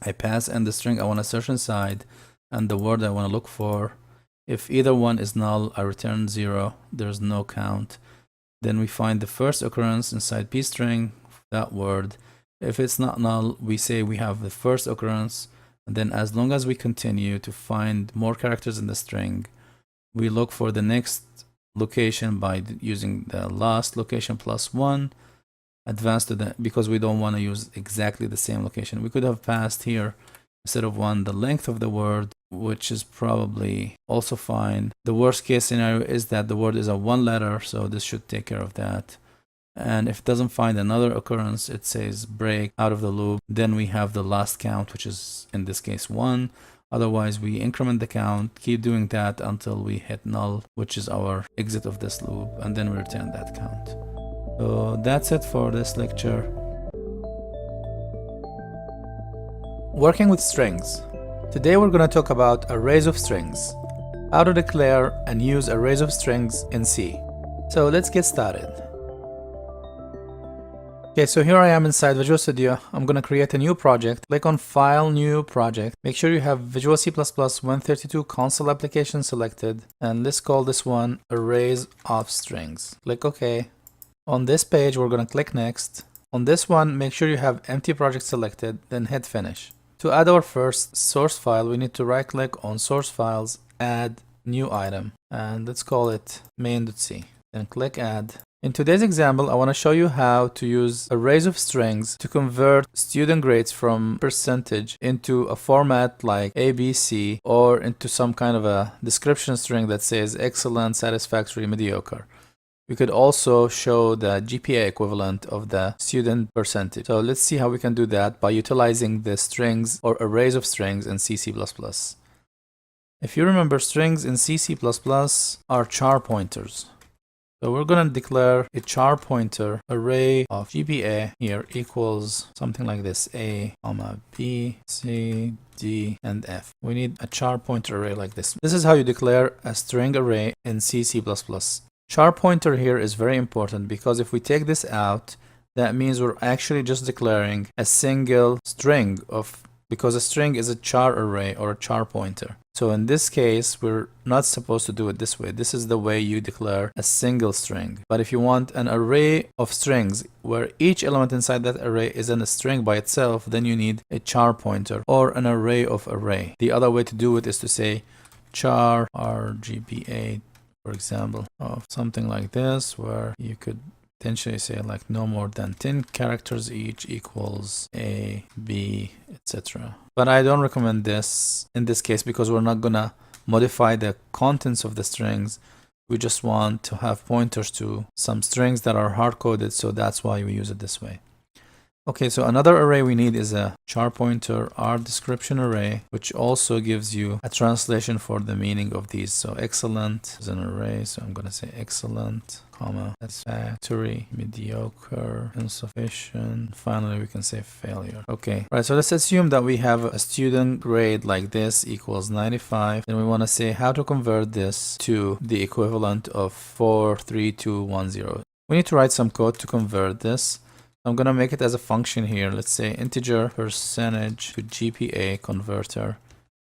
I pass in the string I want to search inside and the word I want to look for. If either one is null, I return 0. There's no count. Then we find the first occurrence inside pstring, that word. If it's not null, we say we have the first occurrence. And then as long as we continue to find more characters in the string, we look for the next location by using the last location plus 1. Advance to the, because we don't want to use exactly the same location. We could have passed here instead of 1 the length of the word, which is probably also fine. The worst case scenario is that the word is a 1 letter, so this should take care of that. And if it doesn't find another occurrence, it says break out of the loop. Then we have the last count, which is in this case 1. Otherwise, we increment the count, keep doing that until we hit null, which is our exit of this loop, and then we return that count. So that's it for this lecture. Working with strings. Today we're going to talk about arrays of strings, how to declare and use arrays of strings in C. So let's get started. Okay, so here I am inside Visual Studio. I'm going to create a new project. Click on File, New Project. Make sure you have Visual C++ 132 console application selected. And let's call this one Arrays of Strings. Click OK. On this page, we're going to click Next. On this one, make sure you have Empty Project selected, then hit Finish. To add our first source file, we need to right-click on Source Files, Add New Item. And let's call it main.c. Then click Add. In today's example, I want to show you how to use arrays of strings to convert student grades from percentage into a format like ABC, or into some kind of a description string that says excellent, satisfactory, mediocre. We could also show the GPA equivalent of the student percentage. So let's see how we can do that by utilizing the strings or arrays of strings in C++. If you remember, strings in C++ are char pointers. So we're going to declare a char pointer array of GPA here equals something like this: A, B, C, D, and F. We need a char pointer array like this. This is how you declare a string array in C++. Char pointer here is very important because if we take this out, that means we're actually just declaring a single string because a string is a char array or a char pointer. So in this case, we're not supposed to do it this way. This is the way you declare a single string. But if you want an array of strings where each element inside that array is in a string by itself, then you need a char pointer or an array of array. The other way to do it is to say char RGBA, for example, of something like this, where you could potentially say like no more than 10 characters each equals A, B, etc. But I don't recommend this in this case because we're not gonna modify the contents of the strings. We just want to have pointers to some strings that are hard-coded, so that's why we use it this way. Okay, so another array we need is a char pointer r description array, which also gives you a translation for the meaning of these. So excellent is an array, so I'm gonna say excellent, comma, satisfactory, mediocre, insufficient. Finally, we can say failure. Okay, right, so let's assume that we have a student grade like this equals 95. Then we wanna say how to convert this to the equivalent of 43210. We need to write some code to convert this. I'm gonna make it as a function here. Let's say integer percentage to GPA converter.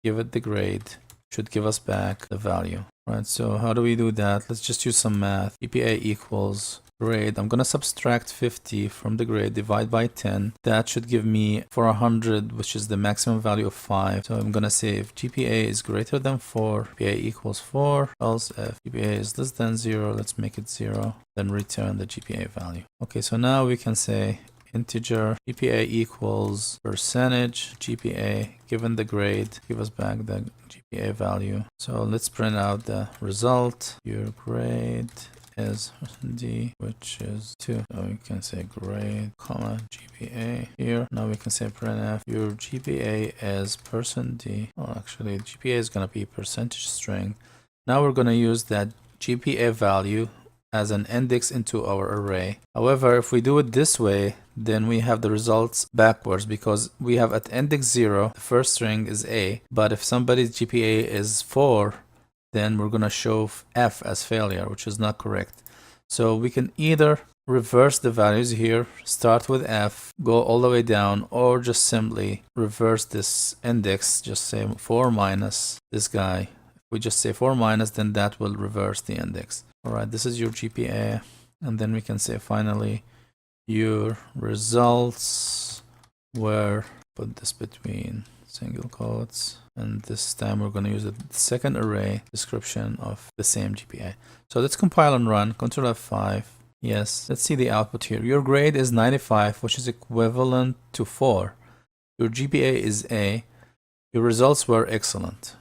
Give it the grade. Should give us back the value. Right, so how do we do that? Let's just use some math. GPA equals grade. I'm gonna subtract 50 from the grade, divide by 10. That should give me 400, which is the maximum value of 5. So I'm gonna say if GPA is greater than 4, GPA equals 4, else if GPA is less than 0, let's make it 0, then return the GPA value. Okay, so now we can say integer GPA equals percentage GPA given the grade, give us back the GPA value. So let's print out the result. Your grade is D, which is 2. So we can say grade, comma, GPA here. Now we can say printf, your GPA is %D. Well, actually, GPA is going to be percentage string. Now we're going to use that GPA value as an index into our array. However, if we do it this way, then we have the results backwards because we have at index 0, the first string is A, but if somebody's GPA is 4, then we're going to show F as failure, which is not correct. So we can either reverse the values here, start with F, go all the way down, or just simply reverse this index, just say 4 minus this guy. If we just say 4 minus, then that will reverse the index. All right, this is your GPA. And then we can say finally, your results were, put this between single quotes, and this time we're going to use the second array description of the same GPA. So let's compile and run. Ctrl F5. Yes, let's see the output here. Your grade is 95, which is equivalent to 4. Your GPA is A. Your results were excellent.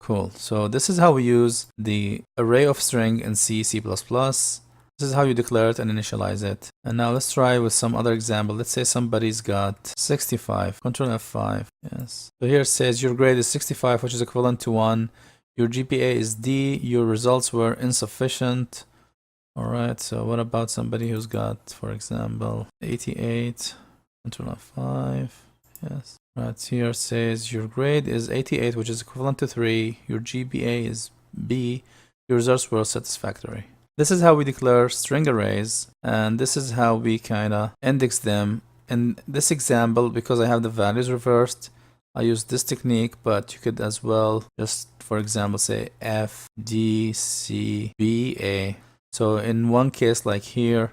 Cool. So this is how we use the array of string in C, C++. This is how you declare it and initialize it. And now let's try with some other example. Let's say somebody's got 65. Ctrl F5. Yes. So here it says your grade is 65, which is equivalent to 1. Your GPA is D. Your results were insufficient. All right. So what about somebody who's got, for example, 88? Ctrl F5. Yes. Right here it says your grade is 88, which is equivalent to 3. Your GPA is B. Your results were satisfactory. This is how we declare string arrays, and this is how we kind of index them. In this example, because I have the values reversed, I use this technique, but you could as well just, for example, say F, D, C, B, A. So in one case like here,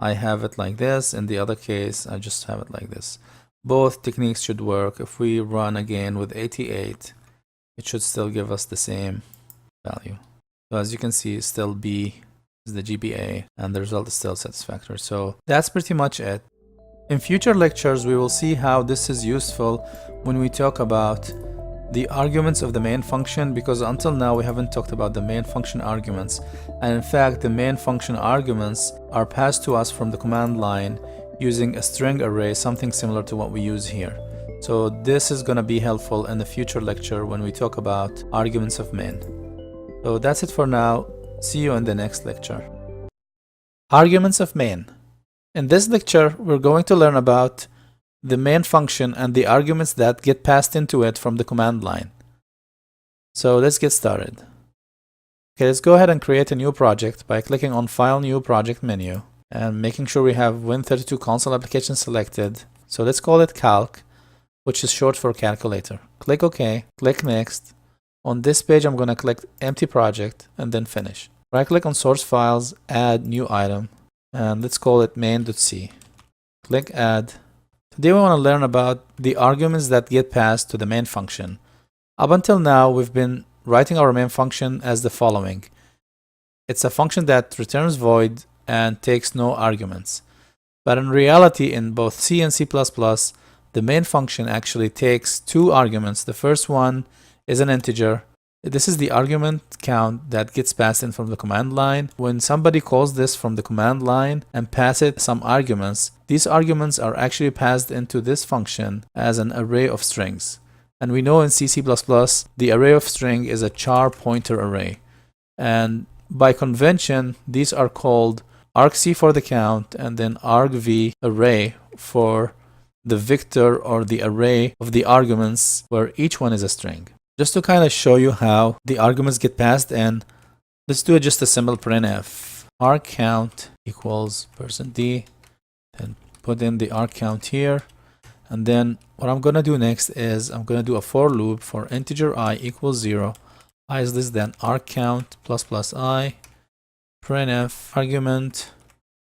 I have it like this. In the other case, I just have it like this. Both techniques should work. If we run again with 88, it should still give us the same value. So as you can see, still B is the GPA, and the result is still satisfactory. So that's pretty much it. In future lectures, we will see how this is useful when we talk about the arguments of the main function, because until now we haven't talked about the main function arguments. And in fact, the main function arguments are passed to us from the command line using a string array, something similar to what we use here. So this is going to be helpful in the future lecture when we talk about arguments of main. So that's it for now. See you in the next lecture. Arguments of main. In this lecture, we're going to learn about the main function and the arguments that get passed into it from the command line. So let's get started. Okay, let's go ahead and create a new project by clicking on File, New Project menu and making sure we have Win32 console application selected. So let's call it Calc, which is short for calculator. Click OK, click Next. On this page, I'm going to click Empty Project and then Finish. Right click on Source Files, Add New Item, and let's call it main.c. Click Add. Today we want to learn about the arguments that get passed to the main function. Up until now, we've been writing our main function as the following. It's a function that returns void and takes no arguments. But in reality, in both C and C++, the main function actually takes 2 arguments. The first one is an integer, This is the argument count that gets passed in from the command line. When somebody calls this from the command line and pass it some arguments, these arguments are actually passed into this function as an array of strings. And we know in C++ the array of string is a char pointer array. And by convention, these are called argc for the count and then argv array for the vector or the array of the arguments where each one is a string. Just to kind of show you how the arguments get passed in, let's do just a simple printf. argcount equals %d, then put in the argcount here. And then what I'm going to do next is I'm going to do a for loop for integer I equals 0. I is less than argcount plus I, printf argument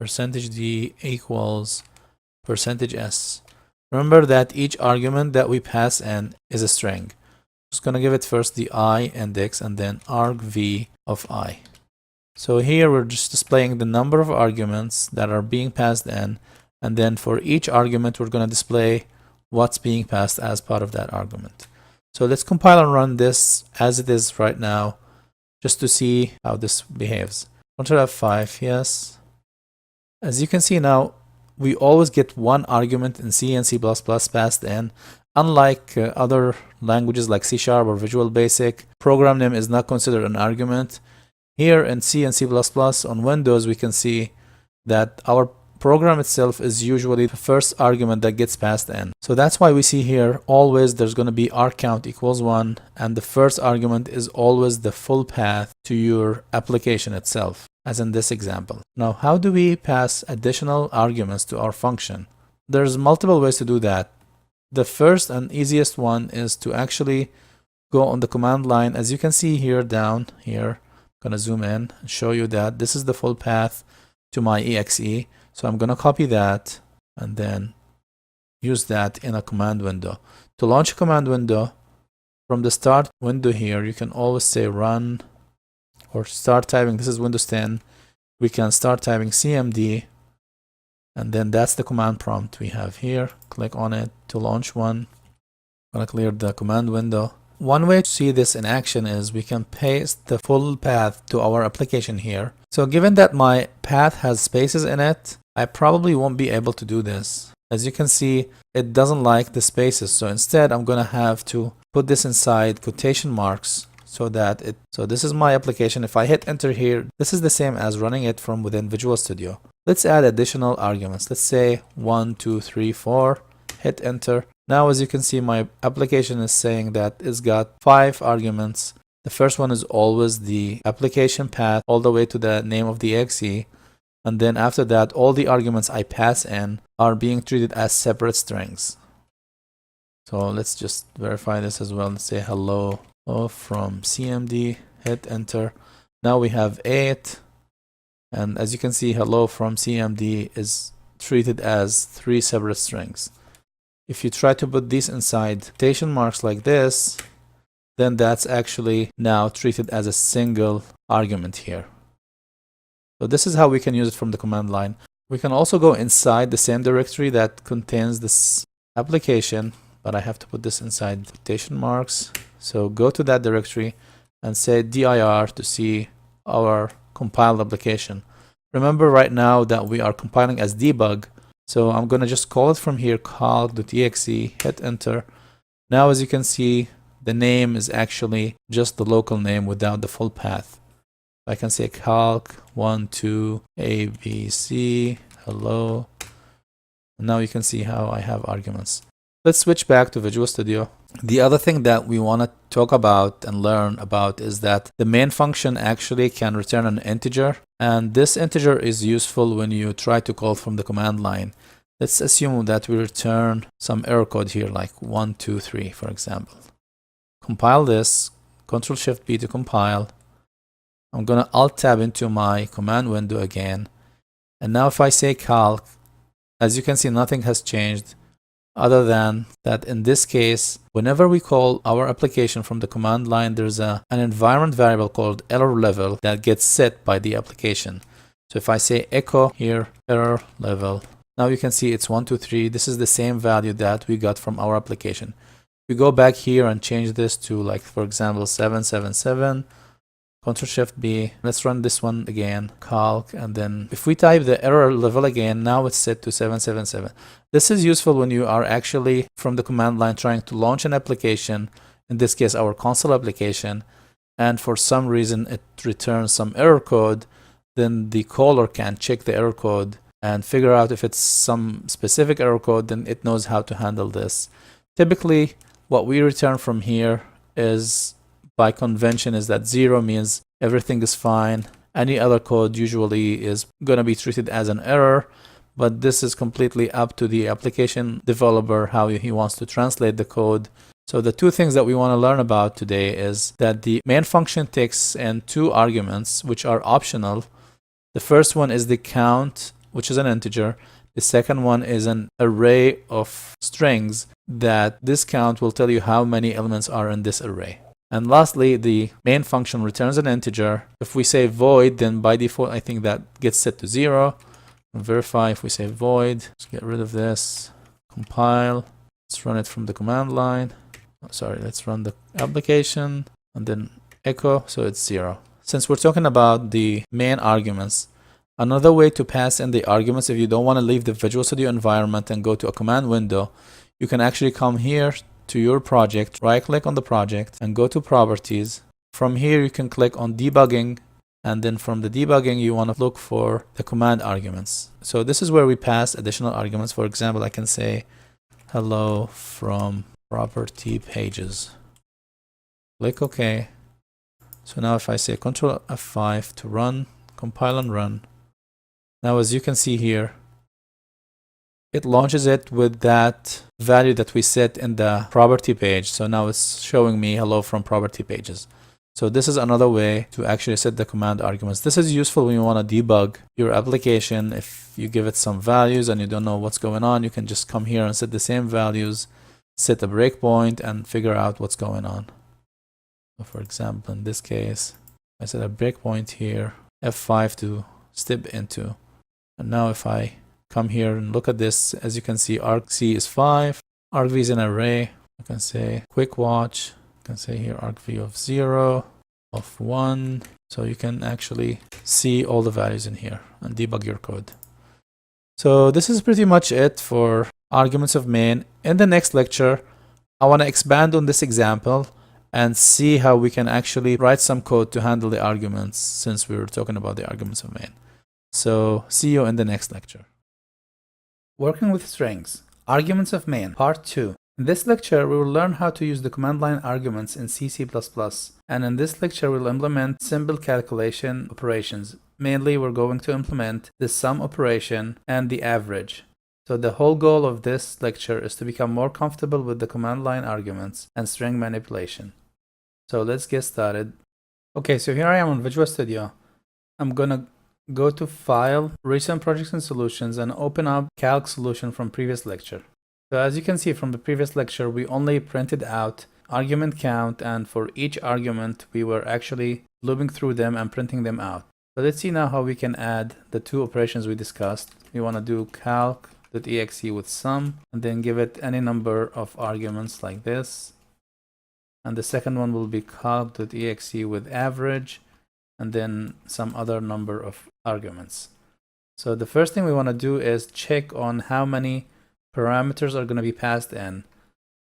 %d equals %s. Remember that each argument that we pass in is a string. Just going to give it first the I index and then argv of I. So here we're just displaying the number of arguments that are being passed in, and then for each argument we're going to display what's being passed as part of that argument. So let's compile and run this as it is right now just to see how this behaves. Ctrl F5, yes. As you can see now, we always get one argument in C and C++ passed in. Unlike other languages like C# or Visual Basic, program name is not considered an argument. Here in C and C++ on Windows, we can see that our program itself is usually the first argument that gets passed in. So that's why we see here always there's going to be argcount equals 1, and the first argument is always the full path to your application itself, as in this example. Now, how do we pass additional arguments to our function? There's multiple ways to do that. The first and easiest one is to actually go on the command line. As you can see here down here, I'm going to zoom in and show you that this is the full path to my exe. So I'm going to copy that and then use that in a command window. To launch a command window, from the start window here, you can always say run or start typing. This is Windows 10. We can start typing cmd, and then that's the command prompt we have here. Click on it to launch one. I'm going to clear the command window. One way to see this in action is we can paste the full path to our application here. So given that my path has spaces in it, I probably won't be able to do this. As you can see, it doesn't like the spaces. So instead, I'm going to have to put this inside quotation marks so this is my application. If I hit enter here, this is the same as running it from within Visual Studio. Let's add additional arguments. Let's say 1, 2, 3, 4, hit enter. Now, as you can see, my application is saying that it's got 5 arguments. The first one is always the application path all the way to the name of the exe. And then after that, all the arguments I pass in are being treated as separate strings. So let's just verify this as well. Let's say hello from cmd, hit enter. Now we have 8. And as you can see, hello from cmd is treated as 3 separate strings. If you try to put these inside quotation marks like this, then that's actually now treated as a single argument here. So this is how we can use it from the command line. We can also go inside the same directory that contains this application, but I have to put this inside quotation marks. So go to that directory and say dir to see our compiled application. Remember right now that we are compiling as debug. So I'm going to just call it from here, calc.exe, hit enter. Now, as you can see, the name is actually just the local name without the full path. I can say calc 1, 2, ABC, hello. And now you can see how I have arguments. Let's switch back to Visual Studio. The other thing that we want to talk about and learn about is that the main function actually can return an integer, and this integer is useful when you try to call from the command line. Let's assume that we return some error code here like 1, 2, 3, for example. Compile this, Ctrl+Shift+B to compile. I'm going to Alt-Tab into my command window again. And now if I say calc, as you can see, nothing has changed, other than that in this case, whenever we call our application from the command line, there's an environment variable called error level that gets set by the application. So if I say echo here, error level, now you can see it's 1, 2, 3. This is the same value that we got from our application. we go back here and change this to, like, for example, 777. Ctrl Shift B. Let's run this one again, calc, and then if we type the error level again, now it's set to 777. This is useful when you are actually from the command line trying to launch an application, in this case our console application, and for some reason it returns some error code. Then the caller can check the error code and figure out if it's some specific error code, then it knows how to handle this. Typically, what we return from here is, by convention, is that 0 means everything is fine. Any other code usually is going to be treated as an error, but this is completely up to the application developer how he wants to translate the code. So the two things that we want to learn about today is that the main function takes in two arguments which are optional. The first one is the count, which is an integer. The second one is an array of strings that this count will tell you how many elements are in this array. And lastly, the main function returns an integer. If we say void, then by default, I think that gets set to 0. Verify if we say void. Let's get rid of this. Compile. Let's run it from the command line. Sorry, let's run the application and then echo, so it's 0. Since we're talking about the main arguments, another way to pass in the arguments, if you don't want to leave the Visual Studio environment and go to a command window, you can actually come here to your project, right click on the project and go to properties. From here you can click on debugging, and then from the debugging you want to look for the command arguments. So this is where we pass additional arguments. For example, I can say hello from property pages. Click OK. So now if I say Ctrl F5 to run, compile and run, now as you can see here, it launches it with that value that we set in the property page. So now it's showing me hello from property pages. So this is another way to actually set the command arguments. This is useful when you want to debug your application. If you give it some values and you don't know what's going on, you can just come here and set the same values, set a breakpoint, and figure out what's going on. So for example, in this case, I set a breakpoint here, F5 to step into. And now if I come here and look at this, as you can see, argc is 5, argv is an array. I can say quick watch. I can say here argv of 0, of 1. So you can actually see all the values in here and debug your code. So this is pretty much it for arguments of main. In the next lecture, I want to expand on this example and see how we can actually write some code to handle the arguments, since we were talking about the arguments of main. So see you in the next lecture. Working with strings, arguments of main, part 2. In this lecture, we will learn how to use the command line arguments in C++. And in this lecture, we'll implement simple calculation operations. Mainly, we're going to implement the sum operation and the average. So the whole goal of this lecture is to become more comfortable with the command line arguments and string manipulation. So let's get started. Okay, so here I am on Visual Studio. I'm gonna go to File, Recent Projects and Solutions, and open up Calc solution from previous lecture. So as you can see from the previous lecture, we only printed out argument count, and for each argument, we were actually looping through them and printing them out. So let's see now how we can add the two operations we discussed. We want to do calc.exe with sum, and then give it any number of arguments like this. And the second one will be calc.exe with average, and then some other number of arguments. So the first thing we want to do is check on how many parameters are going to be passed in.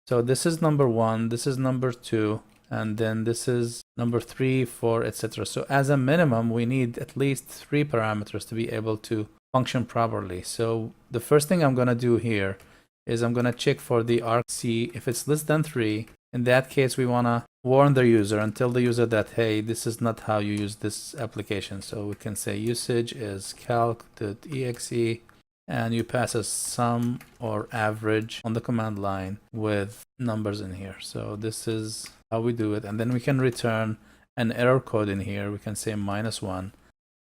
So this is number 1, this is number 2, and then this is number 3, 4, etc. So as a minimum, we need at least 3 parameters to be able to function properly. So the first thing I'm going to do here is I'm going to check for the argc. If it's less than 3, in that case, we want to warn the user and tell the user that, hey, this is not how you use this application. So we can say usage is calc.exe, and you pass a sum or average on the command line with numbers in here. So this is how we do it. And then we can return an error code in here. We can say -1.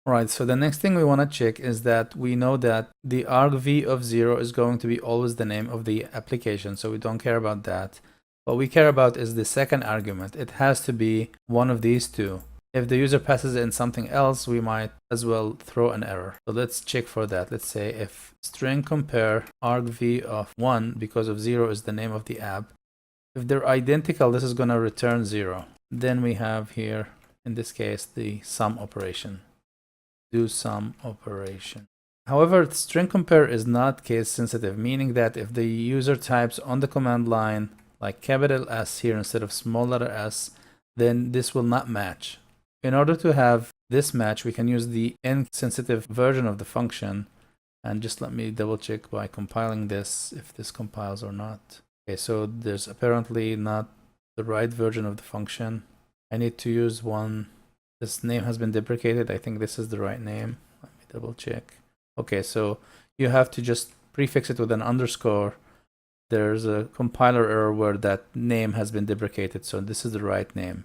All right, so the next thing we want to check is that we know that the argv of 0 is going to be always the name of the application. So we don't care about that. What we care about is the second argument. It has to be one of these two. If the user passes in something else, we might as well throw an error. So let's check for that. Let's say if string compare argv of 1, because of 0 is the name of the app, If they're identical, this is going to return 0. Then we have here, in this case, the sum operation. Do sum operation. However, string compare is not case sensitive, meaning that if the user types on the command line like capital S here instead of small letter s, then this will not match. In order to have this match, we can use the insensitive version of the function. And just let me double check by compiling this, if this compiles or not. Okay, so there's apparently not the right version of the function. I need to use one. This name has been deprecated. I think this is the right name. Let me double check. Okay, so you have to just prefix it with an underscore. There's a compiler error where that name has been deprecated, so this is the right name.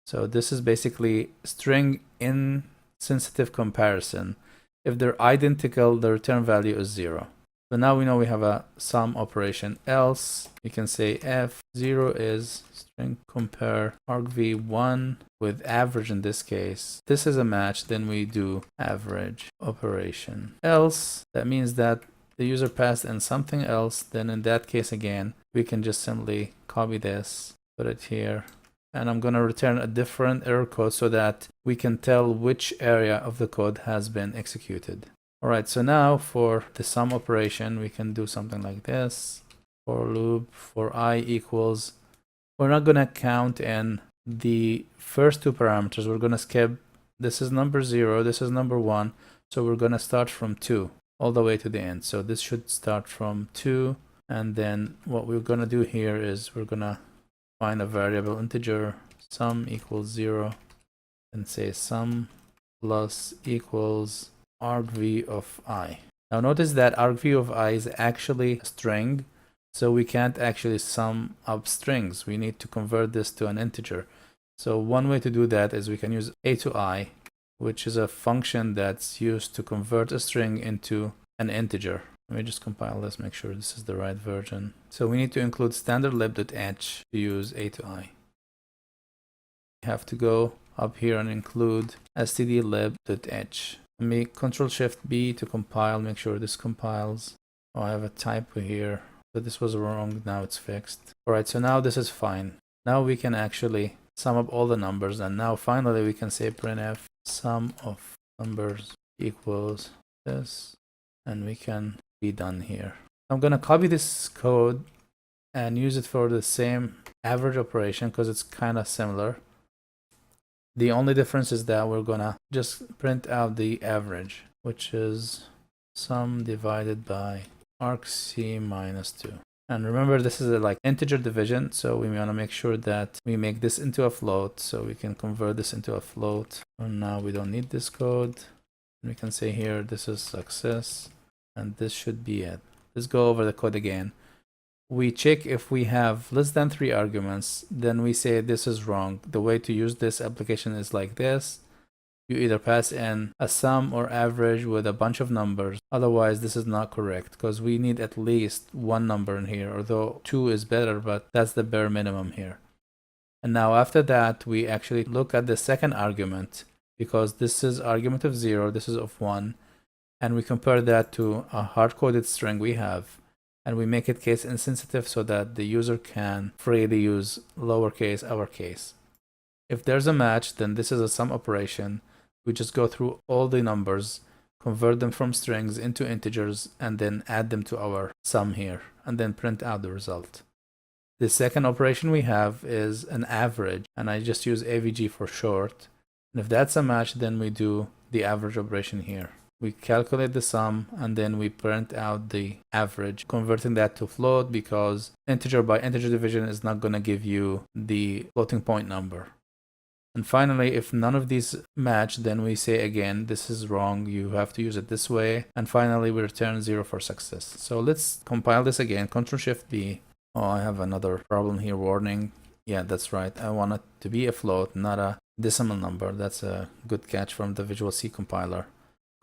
So this is basically string insensitive comparison. If they're identical, the return value is 0. So now we know we have a sum operation. Else, you can say if 0 is string compare argv1 with average in this case. This is a match, then we do average operation. Else, that means that the user passed in something else. Then in that case again, we can just simply copy this, put it here. And I'm going to return a different error code so that we can tell which area of the code has been executed. All right, so now for the sum operation, we can do something like this. For loop for I equals, we're not going to count in the first two parameters. We're going to skip, this is number 0, this is number 1. So we're going to start from 2 all the way to the end. So this should start from 2. And then what we're going to do here is we're going to find a variable integer, sum equals 0, and say sum plus equals argv of I. Now notice that argv of I is actually a string, so we can't actually sum up strings. We need to convert this to an integer. So one way to do that is we can use a to I, which is a function that's used to convert a string into an integer. Let me just compile this, make sure this is the right version. So we need to include standardlib.h to use a to I. We have to go up here and include stdlib.h. Let me Ctrl-Shift-B to compile, make sure this compiles. Oh, I have a typo here. So this was wrong, now it's fixed. Alright, so now this is fine. Now we can actually sum up all the numbers, and now finally we can say printf sum of numbers equals this, and we can be done here. I'm going to copy this code and use it for the same average operation because it's kind of similar. The only difference is that we're going to just print out the average, which is sum divided by argc minus 2. And remember, this is a like integer division, so we want to make sure that we make this into a float, so we can convert this into a float. And now we don't need this code. We can say here this is success, and this should be it. Let's go over the code again. We check if we have less than 3 arguments, then we say this is wrong. The way to use this application is like this. You either pass in a sum or average with a bunch of numbers. Otherwise, this is not correct because we need at least one number in here, although 2 is better, but that's the bare minimum here. And now after that, we actually look at the second argument because this is argument of 0, this is of 1. And we compare that to a hard-coded string we have. And we make it case insensitive so that the user can freely use lowercase, uppercase. If there's a match, then this is a sum operation. We just go through all the numbers, convert them from strings into integers, and then add them to our sum here, and then print out the result. The second operation we have is an average, and I just use avg for short. And if that's a match, then we do the average operation here. We calculate the sum, and then we print out the average, converting that to float because integer by integer division is not going to give you the floating point number. And finally, if none of these match, then we say again, this is wrong, you have to use it this way. And finally, we return 0 for success. So let's compile this again, Ctrl-Shift-B. Oh, I have another problem here, warning. Yeah, that's right. I want it to be a float, not a decimal number. That's a good catch from the Visual C compiler.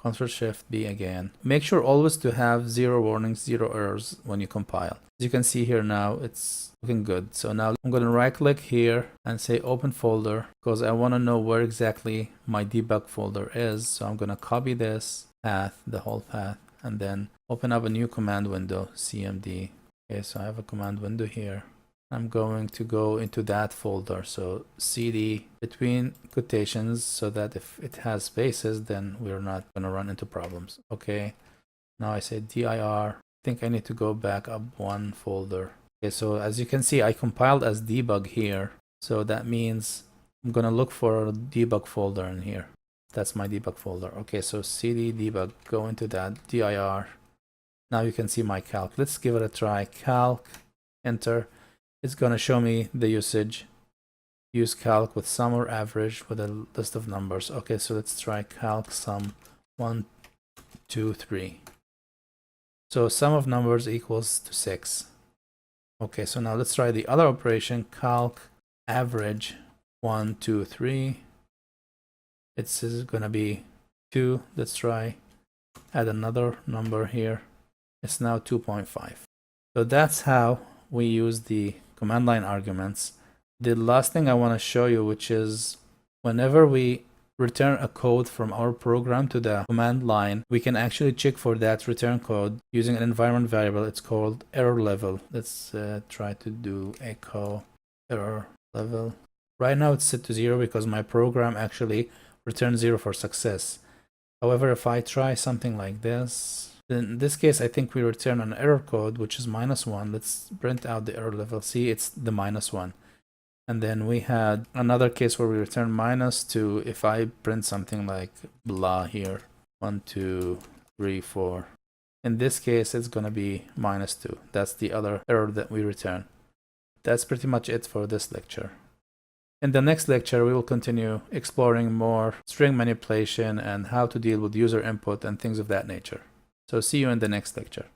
Ctrl-Shift-B again. Make sure always to have 0 warnings, 0 errors when you compile. As you can see here now, it's looking good. So now I'm going to right click here and say open folder because I want to know where exactly my debug folder is. So I'm going to copy this path, the whole path, and then open up a new command window, cmd. Okay, so I have a command window here. I'm going to go into that folder. So cd between quotations, so that if it has spaces, then we're not going to run into problems. Okay. Now I say dir. I think I need to go back up one folder. Okay, so as you can see, I compiled as debug here. So that means I'm going to look for a debug folder in here. That's my debug folder. Okay, so cd debug, go into that, dir. Now you can see my calc. Let's give it a try. Calc, enter. It's going to show me the usage. Use calc with sum or average with a list of numbers. Okay, so let's try calc sum 1, 2, 3. So sum of numbers equals to 6. Okay, so now let's try the other operation. Calc average 1, 2, 3. It's going to be 2. Let's try add another number here. It's now 2.5. So that's how we use the command line arguments. The last thing I want to show you, which is whenever we return a code from our program to the command line, we can actually check for that return code using an environment variable. It's called error level. Let's try to do echo error level. Right now it's set to 0 because my program actually returned 0 for success. However, if I try something like this, in this case, I think we return an error code, which is -1. Let's print out the error level. See, it's the -1. And then we had another case where we return -2. If I print something like blah here, 1, 2, 3, 4. In this case, it's going to be -2. That's the other error that we return. That's pretty much it for this lecture. In the next lecture, we will continue exploring more string manipulation and how to deal with user input and things of that nature. So see you in the next lecture.